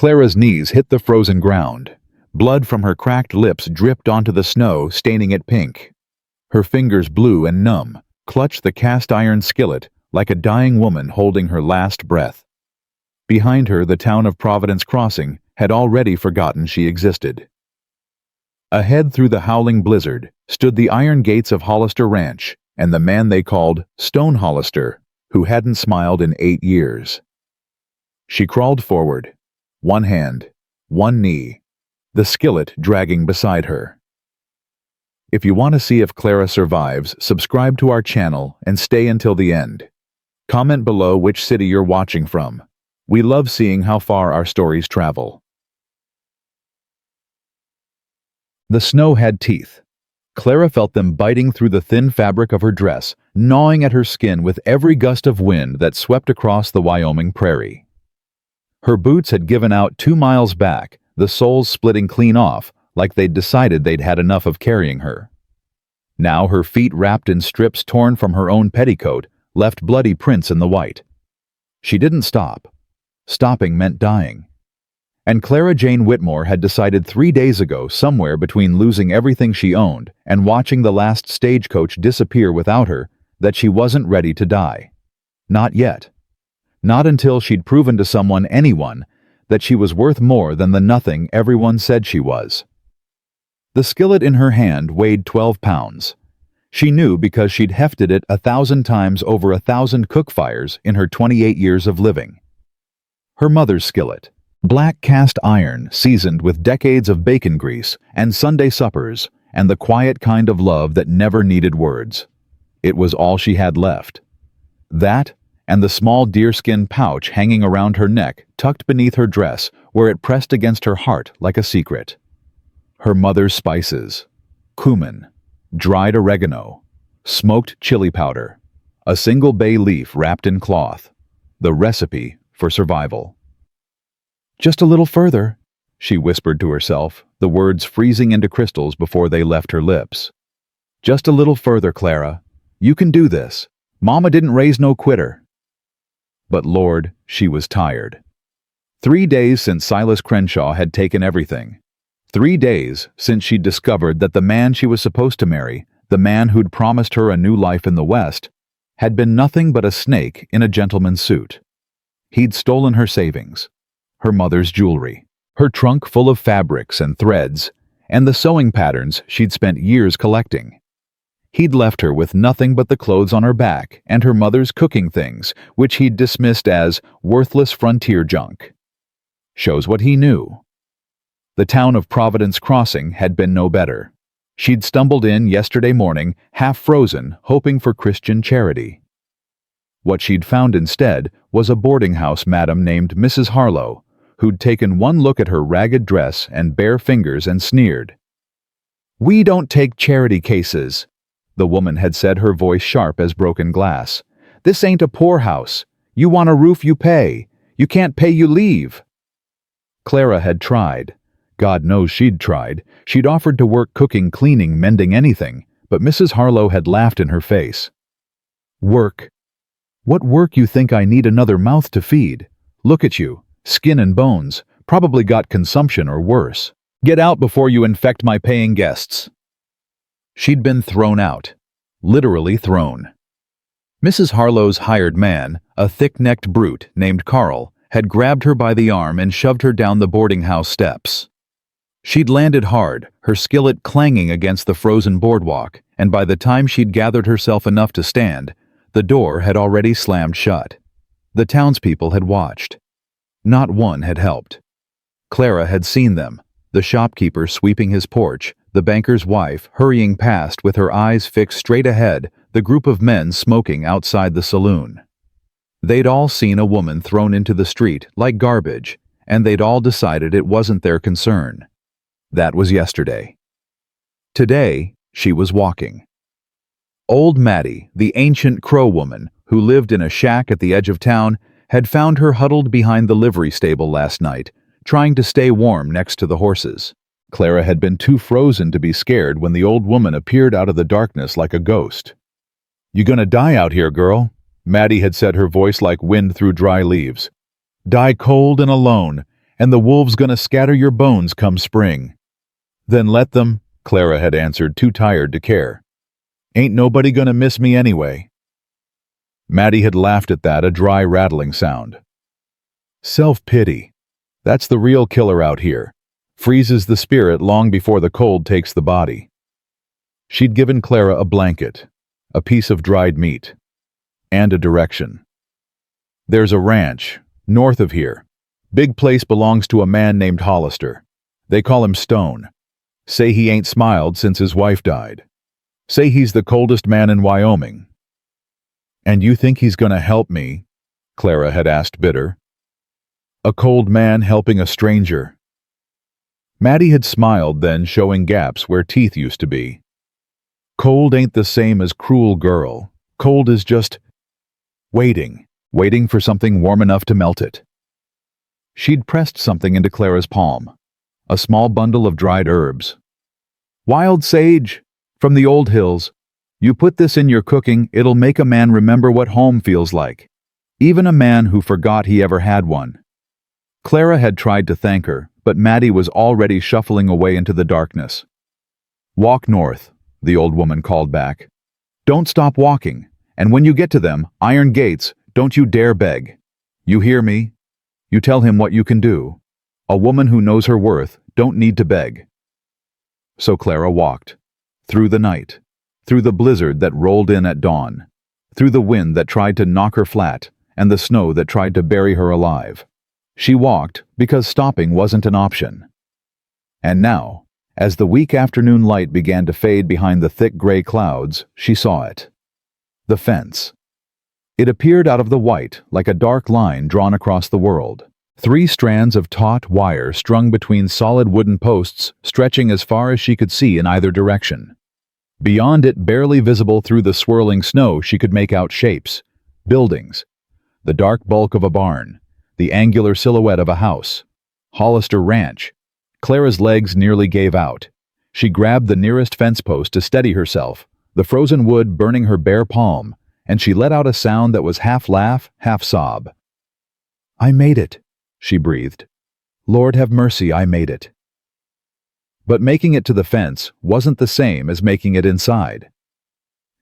Clara's knees hit the frozen ground. Blood from her cracked lips dripped onto the snow, staining it pink. Her fingers, blue and numb, clutched the cast-iron skillet like a dying woman holding her last breath. Behind her, the town of Providence Crossing had already forgotten she existed. Ahead through the howling blizzard stood the iron gates of Hollister Ranch and the man they called Stone Hollister, who hadn't smiled in 8 years. She crawled forward, one hand, one knee, the skillet dragging beside her. If you want to see if Clara survives, subscribe to our channel and stay until the end. Comment below which city you're watching from. We love seeing how far our stories travel. The snow had teeth. Clara felt them biting through the thin fabric of her dress, gnawing at her skin with every gust of wind that swept across the Wyoming prairie. Her boots had given out 2 miles back, the soles splitting clean off, like they'd decided they'd had enough of carrying her. Now her feet, wrapped in strips torn from her own petticoat, left bloody prints in the white. She didn't stop. Stopping meant dying. And Clara Jane Whitmore had decided 3 days ago, somewhere between losing everything she owned and watching the last stagecoach disappear without her, that she wasn't ready to die. Not yet. Not until she'd proven to someone, anyone, that she was worth more than the nothing everyone said she was. The skillet in her hand weighed 12 pounds. She knew because she'd hefted it 1,000 times over 1,000 cook fires in her 28 years of living. Her mother's skillet, black cast iron seasoned with decades of bacon grease and Sunday suppers and the quiet kind of love that never needed words. It was all she had left. That and the small deerskin pouch hanging around her neck, tucked beneath her dress, where it pressed against her heart like a secret. Her mother's spices: cumin, dried oregano, smoked chili powder, a single bay leaf wrapped in cloth, the recipe for survival. "Just a little further," she whispered to herself, the words freezing into crystals before they left her lips. "Just a little further, Clara. You can do this. Mama didn't raise no quitter." But Lord, she was tired. 3 days since Silas Crenshaw had taken everything. 3 days since she'd discovered that the man she was supposed to marry, the man who'd promised her a new life in the West, had been nothing but a snake in a gentleman's suit. He'd stolen her savings, her mother's jewelry, her trunk full of fabrics and threads, and the sewing patterns she'd spent years collecting. He'd left her with nothing but the clothes on her back and her mother's cooking things, which he'd dismissed as worthless frontier junk. Shows what he knew. The town of Providence Crossing had been no better. She'd stumbled in yesterday morning, half frozen, hoping for Christian charity. What she'd found instead was a boarding house madam named Mrs. Harlow, who'd taken one look at her ragged dress and bare fingers and sneered. "We don't take charity cases," the woman had said, her voice sharp as broken glass. "This ain't a poorhouse. You want a roof, you pay. You can't pay, you leave." Clara had tried. God knows she'd tried. She'd offered to work cooking, cleaning, mending, anything, but Mrs. Harlow had laughed in her face. "Work? What work? You think I need another mouth to feed? Look at you, skin and bones, probably got consumption or worse. Get out before you infect my paying guests." She'd been thrown out. Literally thrown. Mrs. Harlow's hired man, a thick-necked brute named Carl, had grabbed her by the arm and shoved her down the boarding house steps. She'd landed hard, her skillet clanging against the frozen boardwalk, and by the time she'd gathered herself enough to stand, the door had already slammed shut. The townspeople had watched. Not one had helped. Clara had seen them, the shopkeeper sweeping his porch, the banker's wife hurrying past with her eyes fixed straight ahead, the group of men smoking outside the saloon. They'd all seen a woman thrown into the street like garbage, and they'd all decided it wasn't their concern. That was yesterday. Today, she was walking. Old Mattie, the ancient Crow woman who lived in a shack at the edge of town, had found her huddled behind the livery stable last night, trying to stay warm next to the horses. Clara had been too frozen to be scared when the old woman appeared out of the darkness like a ghost. "You gonna die out here, girl," Mattie had said, her voice like wind through dry leaves. "Die cold and alone, and the wolves gonna scatter your bones come spring." "Then let them," Clara had answered, too tired to care. "Ain't nobody gonna miss me anyway." Maddie had laughed at that, a dry rattling sound. Self-pity. That's the real killer out here. Freezes the spirit long before the cold takes the body. She'd given Clara a blanket, a piece of dried meat, and a direction. "There's a ranch, north of here. Big place belongs to a man named Hollister. They call him Stone. Say he ain't smiled since his wife died. Say he's the coldest man in Wyoming." "And you think he's gonna help me?" Clara had asked, bitter. A cold man helping a stranger. Maddie had smiled then, showing gaps where teeth used to be. Cold ain't the same as cruel girl. Cold is just waiting for something warm enough to melt it. She'd pressed something into Clara's palm, a small bundle of dried herbs. "Wild sage, from the old hills. You put this in your cooking, it'll make a man remember what home feels like. Even a man who forgot he ever had one." Clara had tried to thank her, but Maddie was already shuffling away into the darkness. "Walk north," the old woman called back. "Don't stop walking, and when you get to them, iron gates, don't you dare beg. You hear me? You tell him what you can do. A woman who knows her worth don't need to beg." So Clara walked, through the night, through the blizzard that rolled in at dawn, through the wind that tried to knock her flat, and the snow that tried to bury her alive. She walked because stopping wasn't an option. And now, as the weak afternoon light began to fade behind the thick gray clouds, she saw it. The fence. It appeared out of the white like a dark line drawn across the world. 3 strands of taut wire strung between solid wooden posts stretching as far as she could see in either direction. Beyond it, barely visible through the swirling snow, she could make out shapes, buildings, the dark bulk of a barn, the angular silhouette of a house. Hollister Ranch. Clara's legs nearly gave out. She grabbed the nearest fence post to steady herself, the frozen wood burning her bare palm, and she let out a sound that was half laugh, half sob. "I made it," she breathed. "Lord have mercy, I made it." But making it to the fence wasn't the same as making it inside.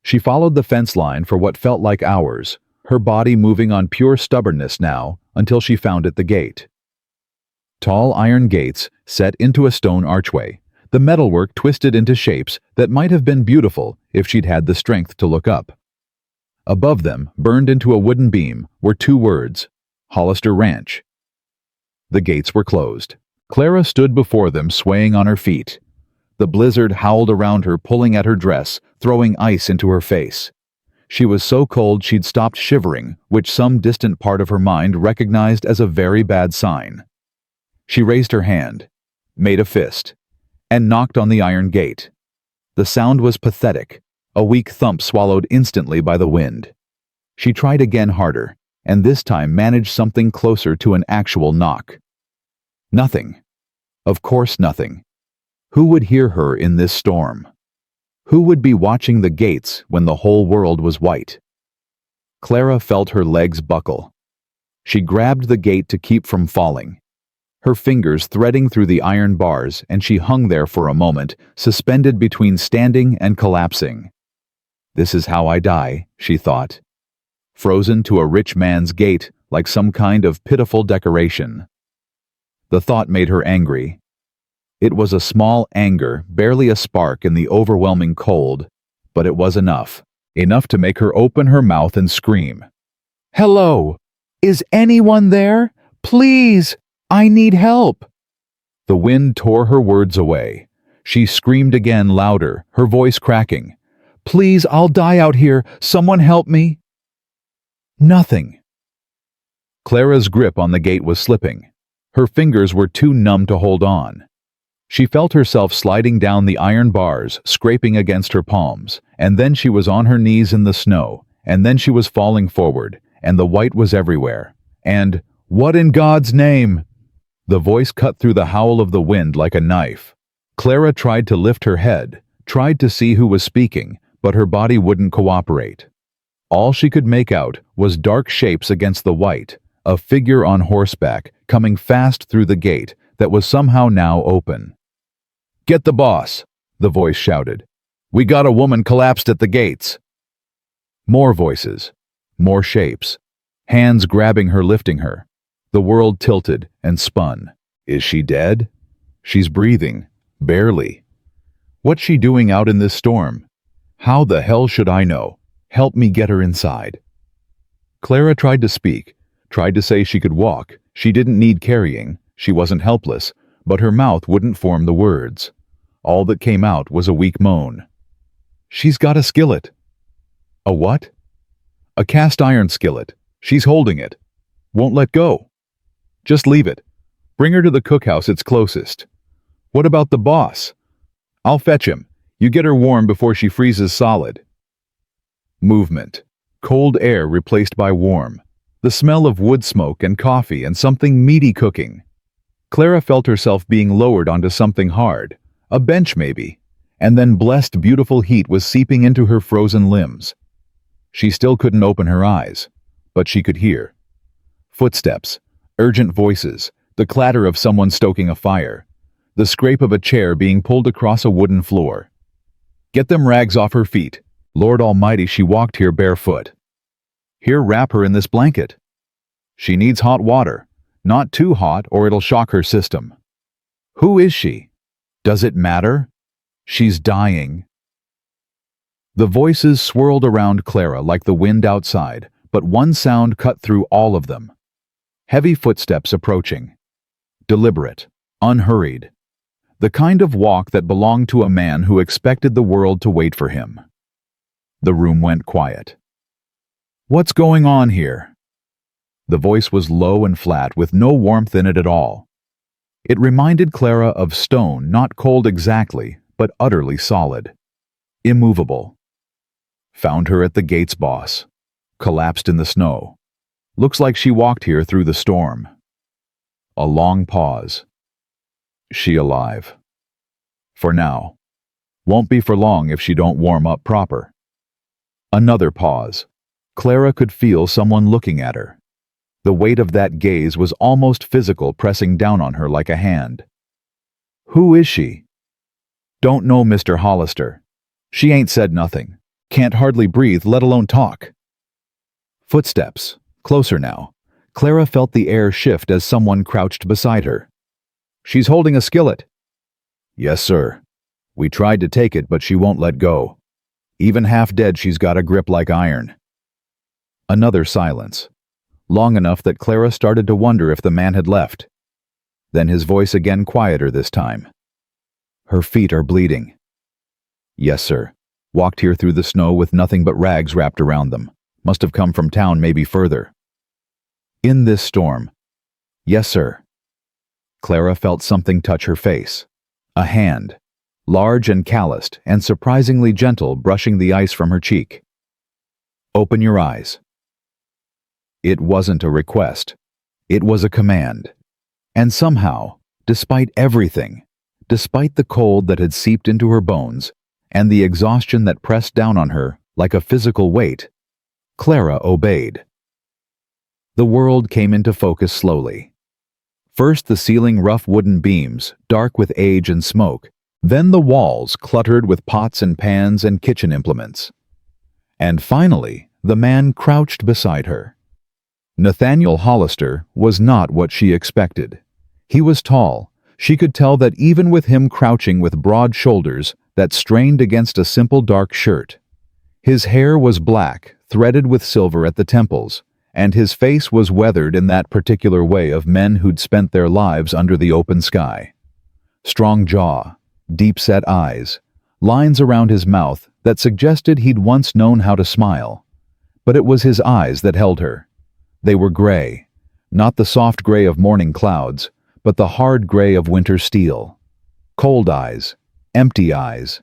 She followed the fence line for what felt like hours, her body moving on pure stubbornness now, until she found it, the gate. Tall iron gates set into a stone archway, the metalwork twisted into shapes that might have been beautiful if she'd had the strength to look up. Above them, burned into a wooden beam, were 2 words, Hollister Ranch. The gates were closed. Clara stood before them, swaying on her feet. The blizzard howled around her, pulling at her dress, throwing ice into her face. She was so cold she'd stopped shivering, which some distant part of her mind recognized as a very bad sign. She raised her hand, made a fist, and knocked on the iron gate. The sound was pathetic, a weak thump swallowed instantly by the wind. She tried again harder, and this time managed something closer to an actual knock. Nothing. Of course nothing. Who would hear her in this storm? Who would be watching the gates when the whole world was white? Clara felt her legs buckle. She grabbed the gate to keep from falling, her fingers threading through the iron bars, and she hung there for a moment, suspended between standing and collapsing. "This is how I die," she thought. Frozen to a rich man's gate like some kind of pitiful decoration. The thought made her angry. It was a small anger, barely a spark in the overwhelming cold, but it was enough. Enough to make her open her mouth and scream. "Hello! Is anyone there? Please! I need help!" The wind tore her words away. She screamed again, louder, her voice cracking. "Please, I'll die out here. Someone help me!" Nothing. Clara's grip on the gate was slipping. Her fingers were too numb to hold on. She felt herself sliding down the iron bars, scraping against her palms, and then she was on her knees in the snow, and then she was falling forward, and the white was everywhere. And, "What in God's name?" The voice cut through the howl of the wind like a knife. Clara tried to lift her head, tried to see who was speaking, but her body wouldn't cooperate. All she could make out was dark shapes against the white, a figure on horseback coming fast through the gate that was somehow now open. "Get the boss," the voice shouted. "We got a woman collapsed at the gates." More voices, more shapes, hands grabbing her, lifting her. The world tilted and spun. Is she dead? She's breathing, barely. What's she doing out in this storm? How the hell should I know? Help me get her inside. Clara tried to speak, tried to say she could walk, she didn't need carrying, she wasn't helpless, but her mouth wouldn't form the words. All that came out was a weak moan. "She's got a skillet." "A what?" "A cast iron skillet. She's holding it. Won't let go." "Just leave it. Bring her to the cookhouse, it's closest." "What about the boss?" "I'll fetch him. You get her warm before she freezes solid." Movement. Cold air replaced by warm. The smell of wood smoke and coffee and something meaty cooking. Clara felt herself being lowered onto something hard, a bench maybe, and then blessed beautiful heat was seeping into her frozen limbs. She still couldn't open her eyes, but she could hear. Footsteps, urgent voices, the clatter of someone stoking a fire, the scrape of a chair being pulled across a wooden floor. Get them rags off her feet. Lord Almighty, she walked here barefoot. Here, wrap her in this blanket. She needs hot water, not too hot or it'll shock her system. Who is she? Does it matter? She's dying. The voices swirled around Clara like the wind outside, but one sound cut through all of them. Heavy footsteps approaching. Deliberate, unhurried. The kind of walk that belonged to a man who expected the world to wait for him. The room went quiet. What's going on here? The voice was low and flat with no warmth in it at all. It reminded Clara of stone, not cold exactly, but utterly solid. Immovable. Found her at the gates, boss. Collapsed in the snow. Looks like she walked here through the storm. A long pause. She alive. For now. Won't be for long if she don't warm up proper. Another pause. Clara could feel someone looking at her. The weight of that gaze was almost physical, pressing down on her like a hand. Who is she? Don't know, Mr. Hollister. She ain't said nothing. Can't hardly breathe, let alone talk. Footsteps. Closer now. Clara felt the air shift as someone crouched beside her. She's holding a skillet. Yes, sir. We tried to take it, but she won't let go. Even half dead, she's got a grip like iron. Another silence. Long enough that Clara started to wonder if the man had left. Then his voice again, quieter this time. Her feet are bleeding. Yes, sir. Walked here through the snow with nothing but rags wrapped around them. Must have come from town, maybe further. In this storm. Yes, sir. Clara felt something touch her face. A hand. Large and calloused and surprisingly gentle, brushing the ice from her cheek. Open your eyes. It wasn't a request. It was a command. And somehow, despite everything, despite the cold that had seeped into her bones, and the exhaustion that pressed down on her like a physical weight, Clara obeyed. The world came into focus slowly. First the ceiling, rough wooden beams, dark with age and smoke, then the walls cluttered with pots and pans and kitchen implements. And finally, the man crouched beside her. Nathaniel Hollister was not what she expected. He was tall. She could tell that even with him crouching with broad shoulders that strained against a simple dark shirt. His hair was black, threaded with silver at the temples, and his face was weathered in that particular way of men who'd spent their lives under the open sky. Strong jaw, deep-set eyes, lines around his mouth that suggested he'd once known how to smile. But it was his eyes that held her. They were gray, not the soft gray of morning clouds, but the hard gray of winter steel. Cold eyes, empty eyes.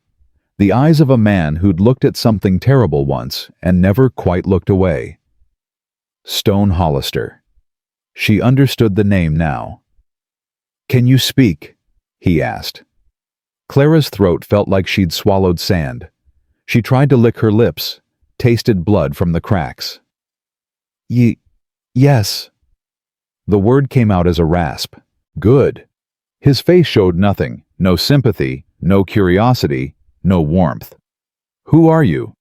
The eyes of a man who'd looked at something terrible once and never quite looked away. Stone Hollister. She understood the name now. Can you speak? He asked. Clara's throat felt like she'd swallowed sand. She tried to lick her lips, tasted blood from the cracks. Yes. The word came out as a rasp. Good. His face showed nothing, no sympathy, no curiosity, no warmth. Who are you?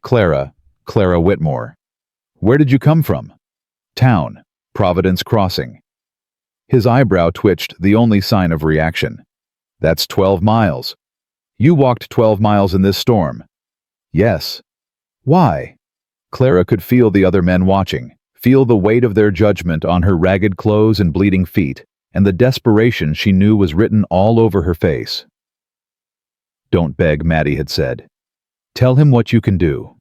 Clara Whitmore. Where did you come from? Town, Providence Crossing. His eyebrow twitched, the only sign of reaction. That's 12 miles. You walked 12 miles in this storm. Yes. Why? Clara could feel the other men watching, feel the weight of their judgment on her ragged clothes and bleeding feet, and the desperation she knew was written all over her face. Don't beg, Maddie had said. Tell him what you can do.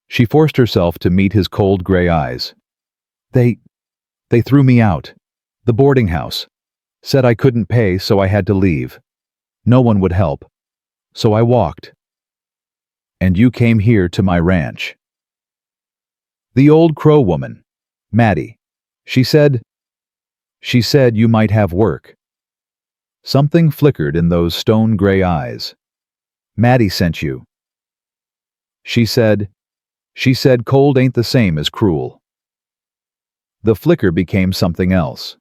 She forced herself to meet his cold gray eyes. They threw me out. The boarding house. Said I couldn't pay, so I had to leave. No one would help. So I walked. And you came here to my ranch. The old crow woman, Maddie. She said you might have work. Something flickered in those stone gray eyes. Maddie sent you. She said cold ain't the same as cruel. The flicker became something else.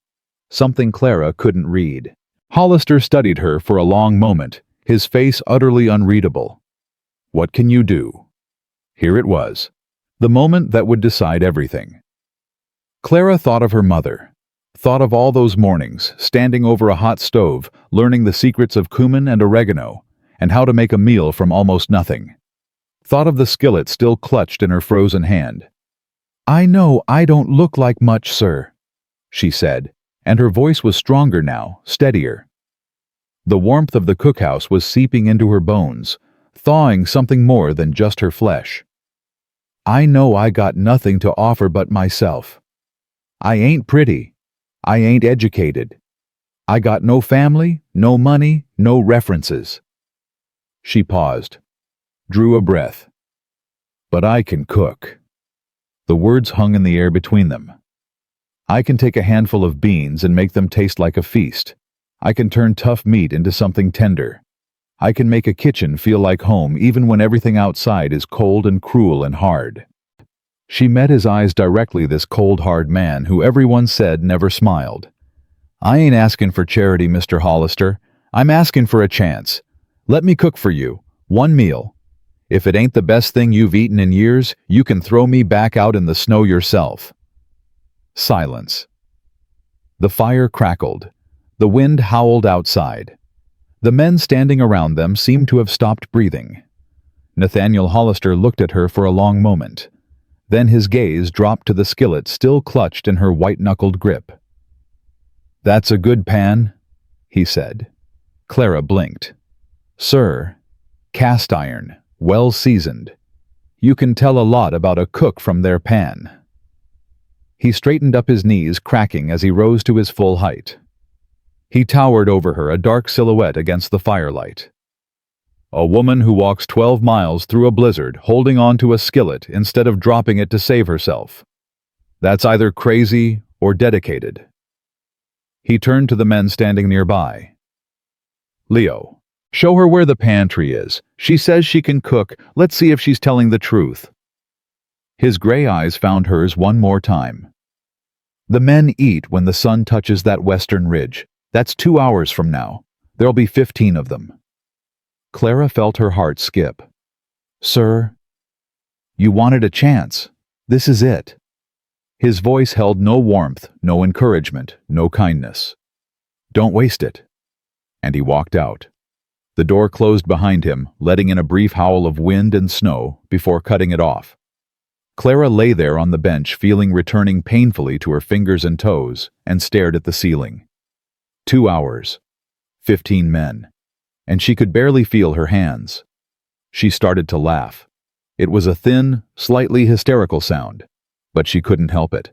Something Clara couldn't read. Hollister studied her for a long moment, his face utterly unreadable. What can you do? Here it was. The moment that would decide everything. Clara thought of her mother. Thought of all those mornings, standing over a hot stove, learning the secrets of cumin and oregano, and how to make a meal from almost nothing. Thought of the skillet still clutched in her frozen hand. I know I don't look like much, sir, she said, and her voice was stronger now, steadier. The warmth of the cookhouse was seeping into her bones, thawing something more than just her flesh. I know I got nothing to offer but myself. I ain't pretty. I ain't educated. I got no family, no money, no references. She paused, drew a breath. But I can cook. The words hung in the air between them. I can take a handful of beans and make them taste like a feast. I can turn tough meat into something tender. I can make a kitchen feel like home even when everything outside is cold and cruel and hard. She met his eyes directly, this cold, hard man who everyone said never smiled. I ain't asking for charity, Mr. Hollister. I'm asking for a chance. Let me cook for you. One meal. If it ain't the best thing you've eaten in years, you can throw me back out in the snow yourself. Silence. The fire crackled. The wind howled outside. The men standing around them seemed to have stopped breathing. Nathaniel Hollister looked at her for a long moment. Then his gaze dropped to the skillet still clutched in her white-knuckled grip. That's a good pan, he said. Clara blinked. Sir, cast iron, well seasoned. You can tell a lot about a cook from their pan. He straightened up his knees, cracking as he rose to his full height. He towered over her, a dark silhouette against the firelight. A woman who walks 12 miles through a blizzard, holding on to a skillet instead of dropping it to save herself. That's either crazy or dedicated. He turned to the men standing nearby. Leo, show her where the pantry is. She says she can cook. Let's see if she's telling the truth. His gray eyes found hers one more time. The men eat when the sun touches that western ridge. That's 2 hours from now. There'll be 15 of them. Clara felt her heart skip. Sir, you wanted a chance. This is it. His voice held no warmth, no encouragement, no kindness. Don't waste it. And he walked out. The door closed behind him, letting in a brief howl of wind and snow before cutting it off. Clara lay there on the bench, feeling returning painfully to her fingers and toes, and stared at the ceiling. 2 hours. 15 men. And she could barely feel her hands. She started to laugh. It was a thin, slightly hysterical sound, but she couldn't help it.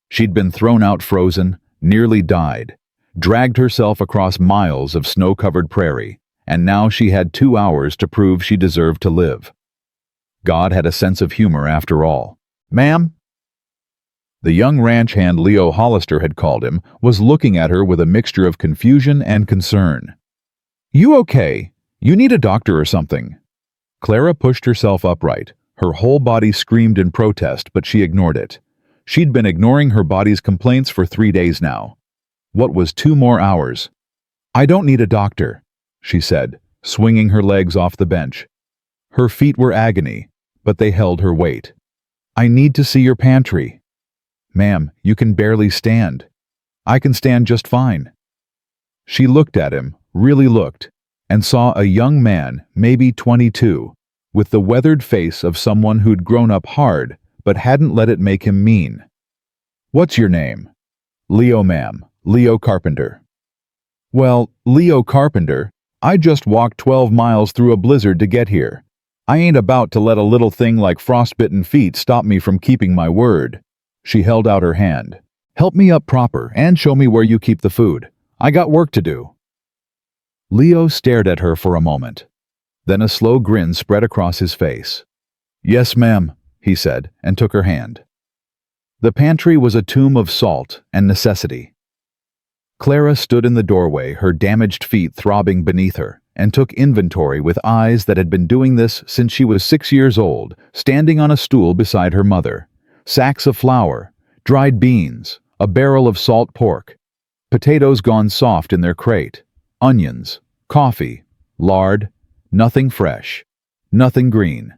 She'd been thrown out frozen, nearly died, dragged herself across miles of snow-covered prairie, and now she had 2 hours to prove she deserved to live. God had a sense of humor after all. Ma'am? The young ranch hand Leo Hollister had called him was looking at her with a mixture of confusion and concern. You okay? You need a doctor or something. Clara pushed herself upright. Her whole body screamed in protest, but she ignored it. She'd been ignoring her body's complaints for 3 days now. What was 2 more hours? "I don't need a doctor," she said, swinging her legs off the bench. Her feet were agony, but they held her weight. "I need to see your pantry." "Ma'am, you can barely stand." "I can stand just fine." She looked at him, really looked, and saw a young man, maybe 22, with the weathered face of someone who'd grown up hard but hadn't let it make him mean. "What's your name?" "Leo, ma'am. Leo Carpenter." "Well, Leo Carpenter, I just walked 12 miles through a blizzard to get here. I ain't about to let a little thing like frostbitten feet stop me from keeping my word." She held out her hand. "Help me up proper and show me where you keep the food. I got work to do." Leo stared at her for a moment. Then a slow grin spread across his face. "Yes, ma'am," he said, and took her hand. The pantry was a tomb of salt and necessity. Clara stood in the doorway, her damaged feet throbbing beneath her, and took inventory with eyes that had been doing this since she was 6 years old, standing on a stool beside her mother. Sacks of flour, dried beans, a barrel of salt pork, potatoes gone soft in their crate, onions, coffee, lard, nothing fresh, nothing green,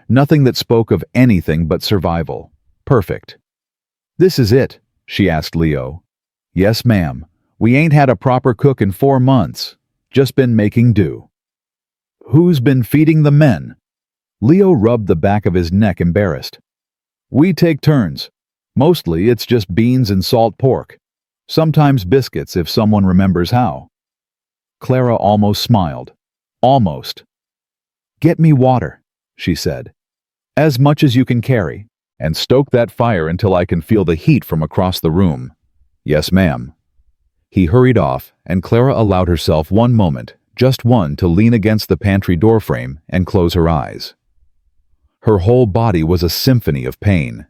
nothing that spoke of anything but survival. Perfect. "This is it?" she asked Leo. "Yes, ma'am. We ain't had a proper cook in 4 months. Just been making do." "Who's been feeding the men?" Leo rubbed the back of his neck, embarrassed. "We take turns. Mostly it's just beans and salt pork. Sometimes biscuits if someone remembers how." Clara almost smiled. Almost. "Get me water," she said. "As much as you can carry, and stoke that fire until I can feel the heat from across the room." "Yes, ma'am." He hurried off, and Clara allowed herself one moment, just one, to lean against the pantry doorframe and close her eyes. Her whole body was a symphony of pain.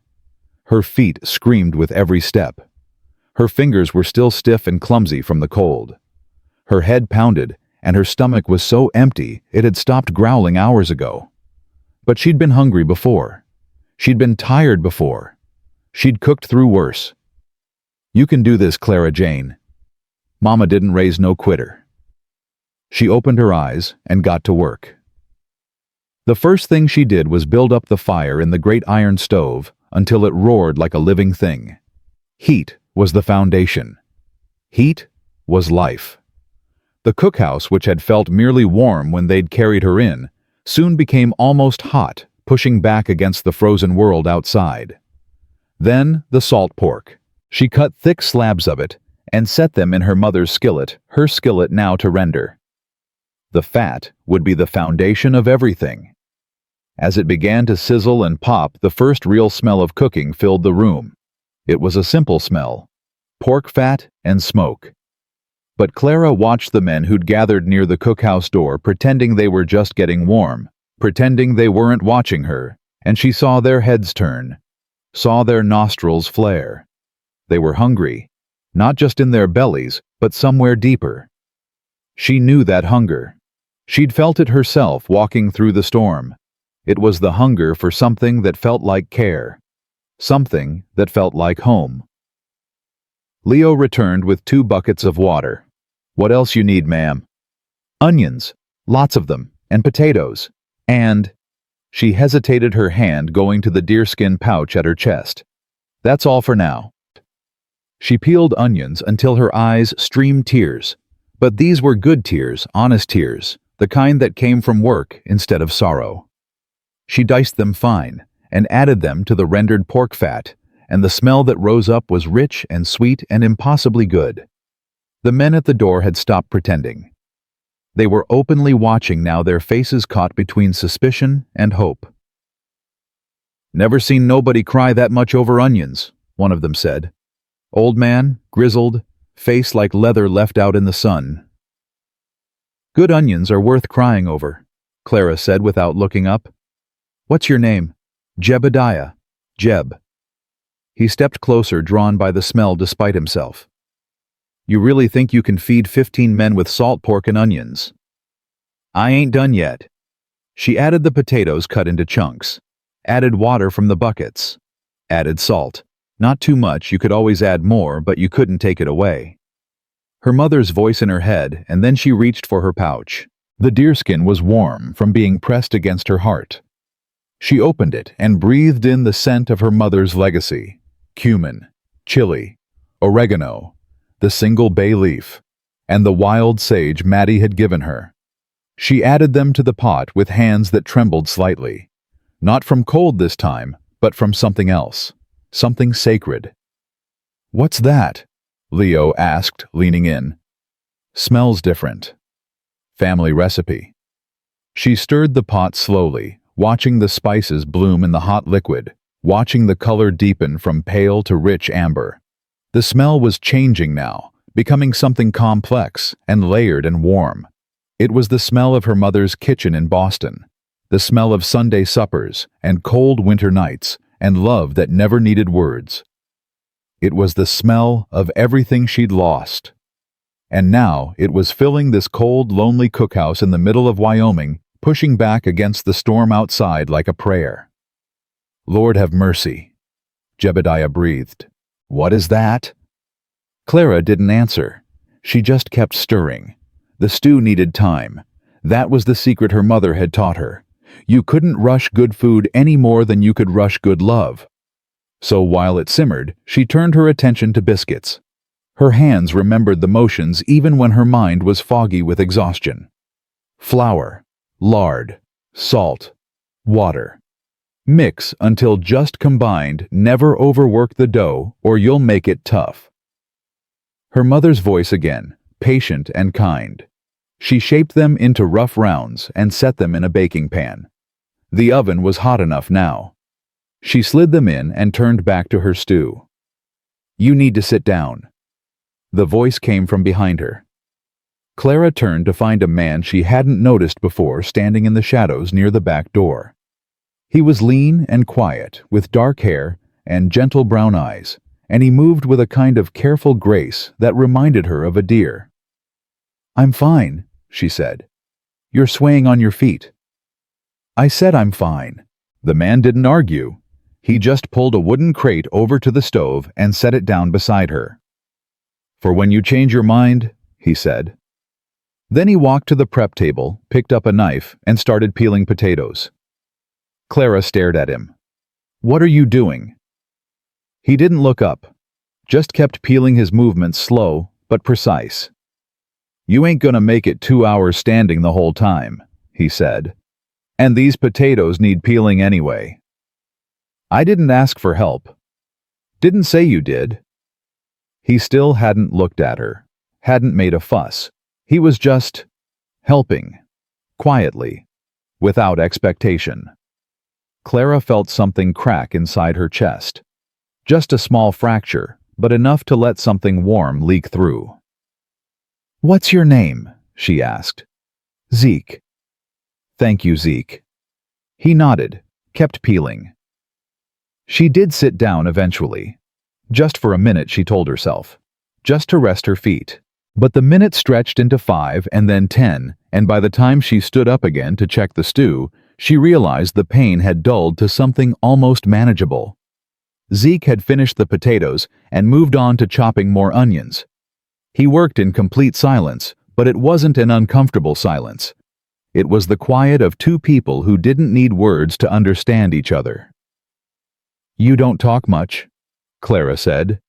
Her feet screamed with every step. Her fingers were still stiff and clumsy from the cold. Her head pounded, and her stomach was so empty it had stopped growling hours ago. But she'd been hungry before. She'd been tired before. She'd cooked through worse. "You can do this, Clara Jane. Mama didn't raise no quitter." She opened her eyes and got to work. The first thing she did was build up the fire in the great iron stove until it roared like a living thing. Heat was the foundation. Heat was life. The cookhouse, which had felt merely warm when they'd carried her in, soon became almost hot, pushing back against the frozen world outside. Then the salt pork. She cut thick slabs of it and set them in her mother's skillet, her skillet now to render. The fat would be the foundation of everything. As it began to sizzle and pop, the first real smell of cooking filled the room. It was a simple smell: pork fat and smoke. But Clara watched the men who'd gathered near the cookhouse door, pretending they were just getting warm, pretending they weren't watching her, and she saw their heads turn, saw their nostrils flare. They were hungry, not just in their bellies, but somewhere deeper. She knew that hunger. She'd felt it herself walking through the storm. It was the hunger for something that felt like care, something that felt like home. Leo returned with 2 buckets of water. "What else you need, ma'am?" "Onions, lots of them, and potatoes, and—" She hesitated, her hand going to the deerskin pouch at her chest. "That's all for now." She peeled onions until her eyes streamed tears. But these were good tears, honest tears, the kind that came from work instead of sorrow. She diced them fine and added them to the rendered pork fat, and the smell that rose up was rich and sweet and impossibly good. The men at the door had stopped pretending. They were openly watching now, their faces caught between suspicion and hope. "Never seen nobody cry that much over onions," one of them said. Old man, grizzled, face like leather left out in the sun. "Good onions are worth crying over," Clara said without looking up. "What's your name?" "Jebediah. Jeb." He stepped closer, drawn by the smell despite himself. "You really think you can feed 15 men with salt pork and onions?" "I ain't done yet." She added the potatoes cut into chunks, added water from the buckets, added salt. Not too much, you could always add more, but you couldn't take it away. Her mother's voice in her head, and then she reached for her pouch. The deerskin was warm from being pressed against her heart. She opened it and breathed in the scent of her mother's legacy: cumin, chili, oregano, the single bay leaf, and the wild sage Maddie had given her. She added them to the pot with hands that trembled slightly. Not from cold this time, but from something else. Something sacred. "What's that?" Leo asked, leaning in. "Smells different." Family recipe. She stirred the pot slowly, watching the spices bloom in the hot liquid, watching the color deepen from pale to rich amber. The smell was changing now, becoming something complex and layered and warm. It was the smell of her mother's kitchen in Boston, the smell of Sunday suppers and cold winter nights and love that never needed words. It was the smell of everything she'd lost. And now it was filling this cold, lonely cookhouse in the middle of Wyoming, pushing back against the storm outside like a prayer. "Lord have mercy," Jebediah breathed. "What is that?" Clara didn't answer. She just kept stirring. The stew needed time. That was the secret her mother had taught her. You couldn't rush good food any more than you could rush good love. So while it simmered, she turned her attention to biscuits. Her hands remembered the motions even when her mind was foggy with exhaustion. Flour, lard, salt, water. Mix until just combined. Never overwork the dough or you'll make it tough. Her mother's voice again, patient and kind. She shaped them into rough rounds and set them in a baking pan. The oven was hot enough now. She slid them in and turned back to her stew. "You need to sit down." The voice came from behind her. Clara turned to find a man she hadn't noticed before standing in the shadows near the back door. He was lean and quiet, with dark hair and gentle brown eyes, and he moved with a kind of careful grace that reminded her of a deer. "I'm fine," she said. "You're swaying on your feet." "I said I'm fine." The man didn't argue. He just pulled a wooden crate over to the stove and set it down beside her. "For when you change your mind," he said. Then he walked to the prep table, picked up a knife, and started peeling potatoes. Clara stared at him. "What are you doing?" He didn't look up, just kept peeling, his movements slow but precise. "You ain't gonna make it 2 hours standing the whole time," he said. "And these potatoes need peeling anyway." "I didn't ask for help." "Didn't say you did." He still hadn't looked at her, hadn't made a fuss. He was just helping, quietly, without expectation. Clara felt something crack inside her chest. Just a small fracture, but enough to let something warm leak through. "What's your name?" she asked. "Zeke." "Thank you, Zeke." He nodded, kept peeling. She did sit down eventually. Just for a minute, she told herself. Just to rest her feet. But the minute stretched into 5 and then 10, and by the time she stood up again to check the stew, she realized the pain had dulled to something almost manageable. Zeke had finished the potatoes and moved on to chopping more onions. He worked in complete silence, but it wasn't an uncomfortable silence. It was the quiet of two people who didn't need words to understand each other. "You don't talk much," Clara said.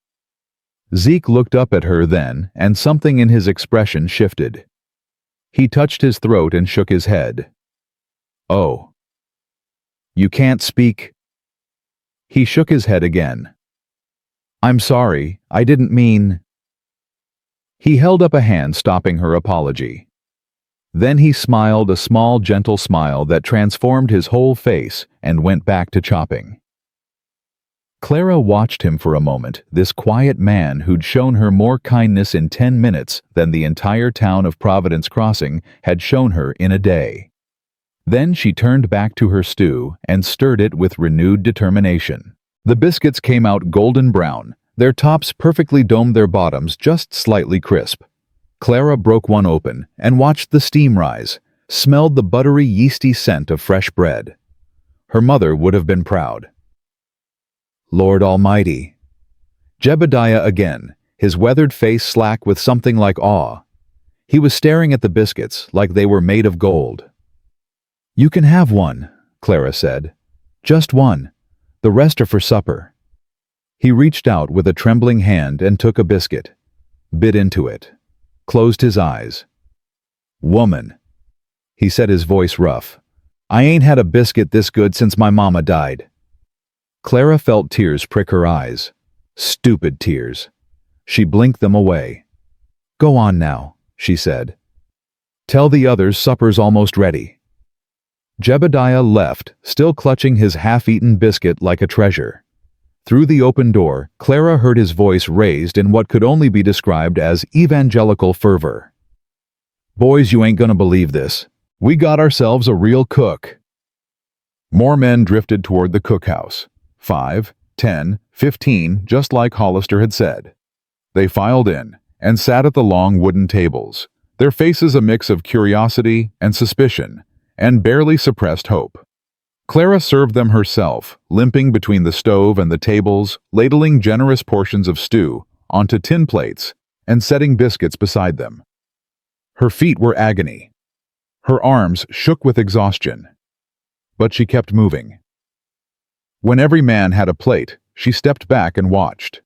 Zeke looked up at her then, and something in his expression shifted. He touched his throat and shook his head. "Oh. You can't speak?" He shook his head again. "I'm sorry, I didn't mean..." He held up a hand, stopping her apology. Then he smiled, a small, gentle smile that transformed his whole face, and went back to chopping. Clara watched him for a moment, this quiet man who'd shown her more kindness in 10 minutes than the entire town of Providence Crossing had shown her in a day. Then she turned back to her stew and stirred it with renewed determination. The biscuits came out golden brown, their tops perfectly domed, their bottoms just slightly crisp. Clara broke one open and watched the steam rise, smelled the buttery, yeasty scent of fresh bread. Her mother would have been proud. "Lord Almighty," Jebediah again, his weathered face slack with something like awe. He was staring at the biscuits like they were made of gold. "You can have one," Clara said. "Just one. The rest are for supper." He reached out with a trembling hand and took a biscuit, bit into it, closed his eyes. "Woman," he said, his voice rough, "I ain't had a biscuit this good since my mama died." Clara felt tears prick her eyes. Stupid tears. She blinked them away. "Go on now," she said. "Tell the others supper's almost ready." Jebediah left, still clutching his half-eaten biscuit like a treasure. Through the open door, Clara heard his voice raised in what could only be described as evangelical fervor. "Boys, you ain't gonna believe this. We got ourselves a real cook." More men drifted toward the cookhouse. 5, 10, 15, just like Hollister had said. They filed in and sat at the long wooden tables, their faces a mix of curiosity and suspicion, and barely suppressed hope. Clara served them herself, limping between the stove and the tables, ladling generous portions of stew onto tin plates and setting biscuits beside them. Her feet were agony. Her arms shook with exhaustion. But she kept moving. When every man had a plate, she stepped back and watched.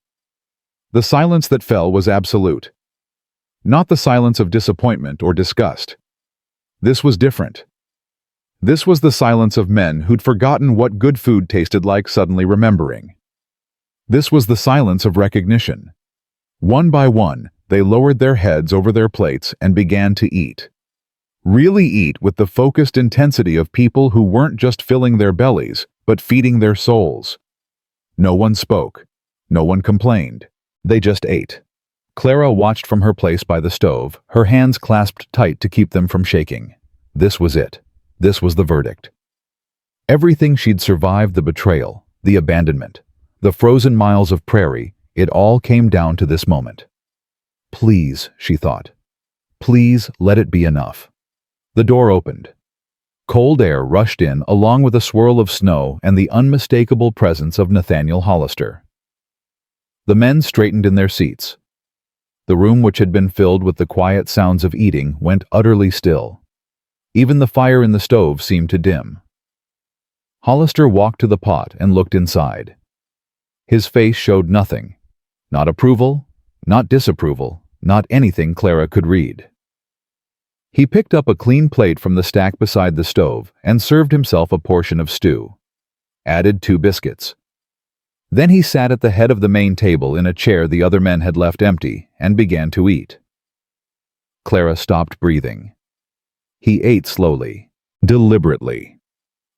The silence that fell was absolute. Not the silence of disappointment or disgust. This was different. This was the silence of men who'd forgotten what good food tasted like suddenly remembering. This was the silence of recognition. One by one, they lowered their heads over their plates and began to eat. Really eat with the focused intensity of people who weren't just filling their bellies, but feeding their souls. No one spoke. No one complained. They just ate. Clara watched from her place by the stove, her hands clasped tight to keep them from shaking. This was it. This was the verdict. Everything she'd survived, the betrayal, the abandonment, the frozen miles of prairie, it all came down to this moment. Please, she thought. Please let it be enough. The door opened. Cold air rushed in along with a swirl of snow and the unmistakable presence of Nathaniel Hollister. The men straightened in their seats. The room, which had been filled with the quiet sounds of eating, went utterly still. Even the fire in the stove seemed to dim. Hollister walked to the pot and looked inside. His face showed nothing. Not approval, not disapproval, not anything Clara could read. He picked up a clean plate from the stack beside the stove and served himself a portion of stew. Added 2 biscuits. Then he sat at the head of the main table in a chair the other men had left empty and began to eat. Clara stopped breathing. He ate slowly, deliberately.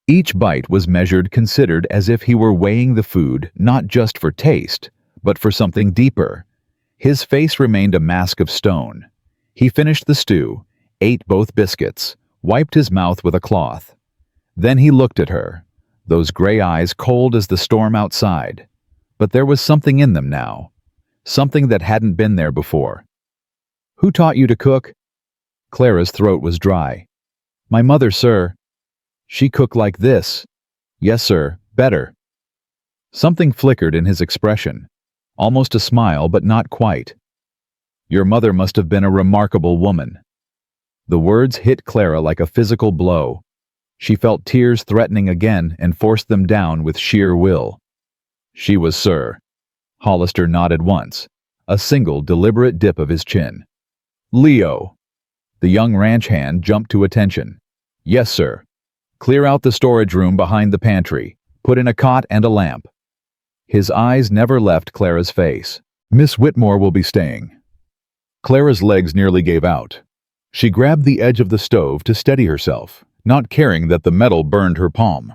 Each bite was measured, considered, as if he were weighing the food not just for taste, but for something deeper. His face remained a mask of stone. He finished the stew, ate both biscuits, wiped his mouth with a cloth. Then he looked at her, those gray eyes cold as the storm outside. But there was something in them now, something that hadn't been there before. "Who taught you to cook?" Clara's throat was dry. "My mother, sir. She cooked like this." "Yes, sir, better." Something flickered in his expression, almost a smile, but not quite. "Your mother must have been a remarkable woman." The words hit Clara like a physical blow. She felt tears threatening again and forced them down with sheer will. "She was, sir." Hollister nodded once, a single deliberate dip of his chin. "Leo." The young ranch hand jumped to attention. "Yes, sir. Clear out the storage room behind the pantry. Put in a cot and a lamp." His eyes never left Clara's face. "Miss Whitmore will be staying." Clara's legs nearly gave out. She grabbed the edge of the stove to steady herself, not caring that the metal burned her palm.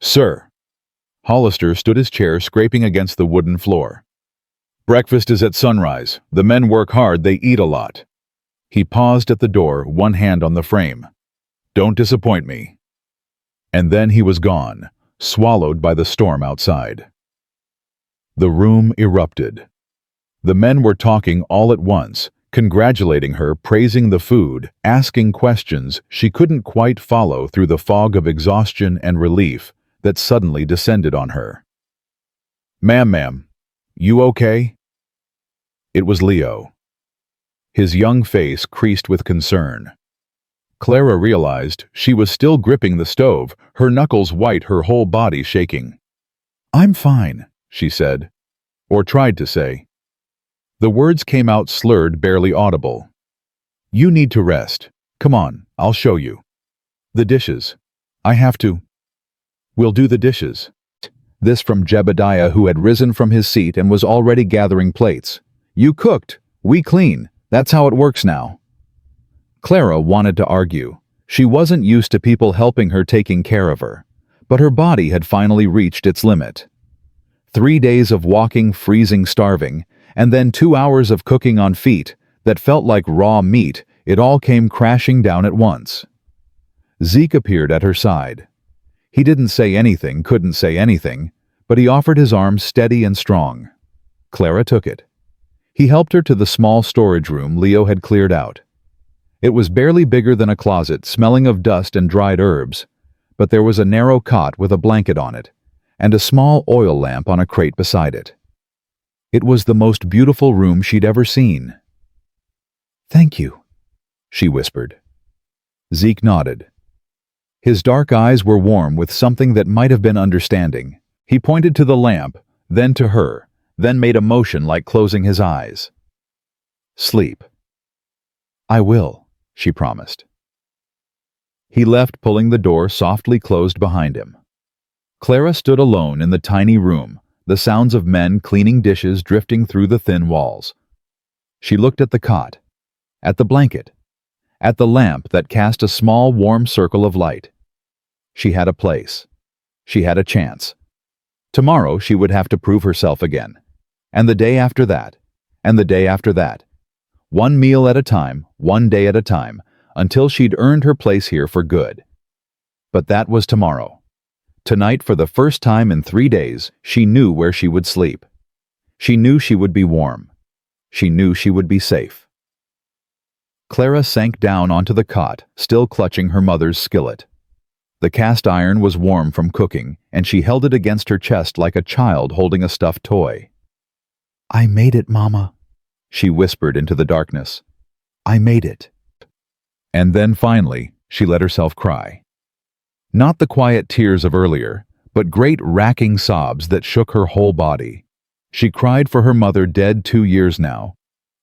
"Sir." Hollister stood his chair scraping against the wooden floor. "Breakfast is at sunrise. The men work hard, they eat a lot." He paused at the door, one hand on the frame. "Don't disappoint me." And then he was gone, swallowed by the storm outside. The room erupted. The men were talking all at once, congratulating her, praising the food, asking questions she couldn't quite follow through the fog of exhaustion and relief that suddenly descended on her. Ma'am," You okay?" It was Leo. His young face creased with concern. Clara realized she was still gripping the stove, her knuckles white, her whole body shaking. "I'm fine," she said, or tried to say. The words came out slurred, barely audible. "You need to rest. Come on, I'll show you. The dishes. I have to." "We'll do the dishes." This from Jebediah, who had risen from his seat and was already gathering plates. "You cooked. We clean. That's how it works now." Clara wanted to argue. She wasn't used to people helping her, taking care of her. But her body had finally reached its limit. 3 days of walking, freezing, starving, and then 2 hours of cooking on feet that felt like raw meat. It all came crashing down at once. Zeke appeared at her side. He didn't say anything, couldn't say anything, but he offered his arm steady and strong. Clara took it. He helped her to the small storage room Leo had cleared out. It was barely bigger than a closet, smelling of dust and dried herbs, but there was a narrow cot with a blanket on it, and a small oil lamp on a crate beside it. It was the most beautiful room she'd ever seen. "Thank you," she whispered. Zeke nodded. His dark eyes were warm with something that might have been understanding. He pointed to the lamp, then to her, then made a motion like closing his eyes. "Sleep." "I will," she promised. He left, pulling the door softly closed behind him. Clara stood alone in the tiny room, the sounds of men cleaning dishes drifting through the thin walls. She looked at the cot, at the blanket, at the lamp that cast a small warm circle of light. She had a place. She had a chance. Tomorrow she would have to prove herself again. And the day after that. And the day after that. One meal at a time, one day at a time, until she'd earned her place here for good. But that was tomorrow. Tonight, for the first time in 3 days, she knew where she would sleep. She knew she would be warm. She knew she would be safe. Clara sank down onto the cot, still clutching her mother's skillet. The cast iron was warm from cooking, and she held it against her chest like a child holding a stuffed toy. "I made it, Mama," she whispered into the darkness. "I made it." And then finally, she let herself cry. Not the quiet tears of earlier, but great racking sobs that shook her whole body. She cried for her mother, dead 2 years now.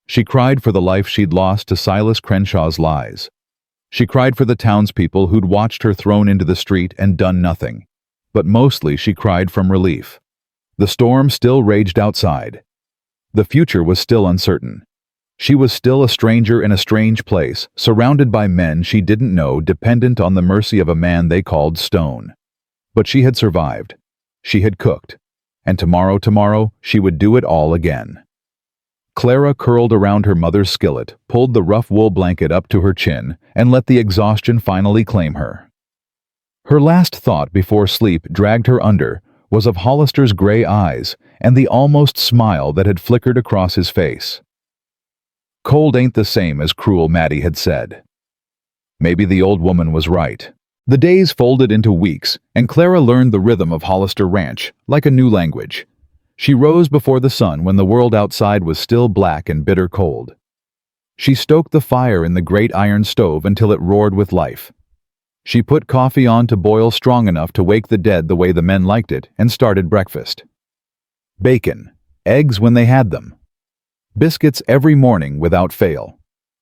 She cried for the life she'd lost to Silas Crenshaw's lies. She cried for the townspeople who'd watched her thrown into the street and done nothing. But mostly she cried from relief. The storm still raged outside. The future was still uncertain. She was still a stranger in a strange place, surrounded by men she didn't know, dependent on the mercy of a man they called Stone. But she had survived. She had cooked. And tomorrow, she would do it all again. Clara curled around her mother's skillet, pulled the rough wool blanket up to her chin, and let the exhaustion finally claim her. Her last thought before sleep dragged her under was of Hollister's gray eyes and the almost smile that had flickered across his face. Cold ain't the same as cruel, Maddie had said. Maybe the old woman was right. The days folded into weeks, and Clara learned the rhythm of Hollister Ranch, like a new language. She rose before the sun when the world outside was still black and bitter cold. She stoked the fire in the great iron stove until it roared with life. She put coffee on to boil strong enough to wake the dead the way the men liked it, and started breakfast. Bacon, eggs when they had them. Biscuits every morning without fail.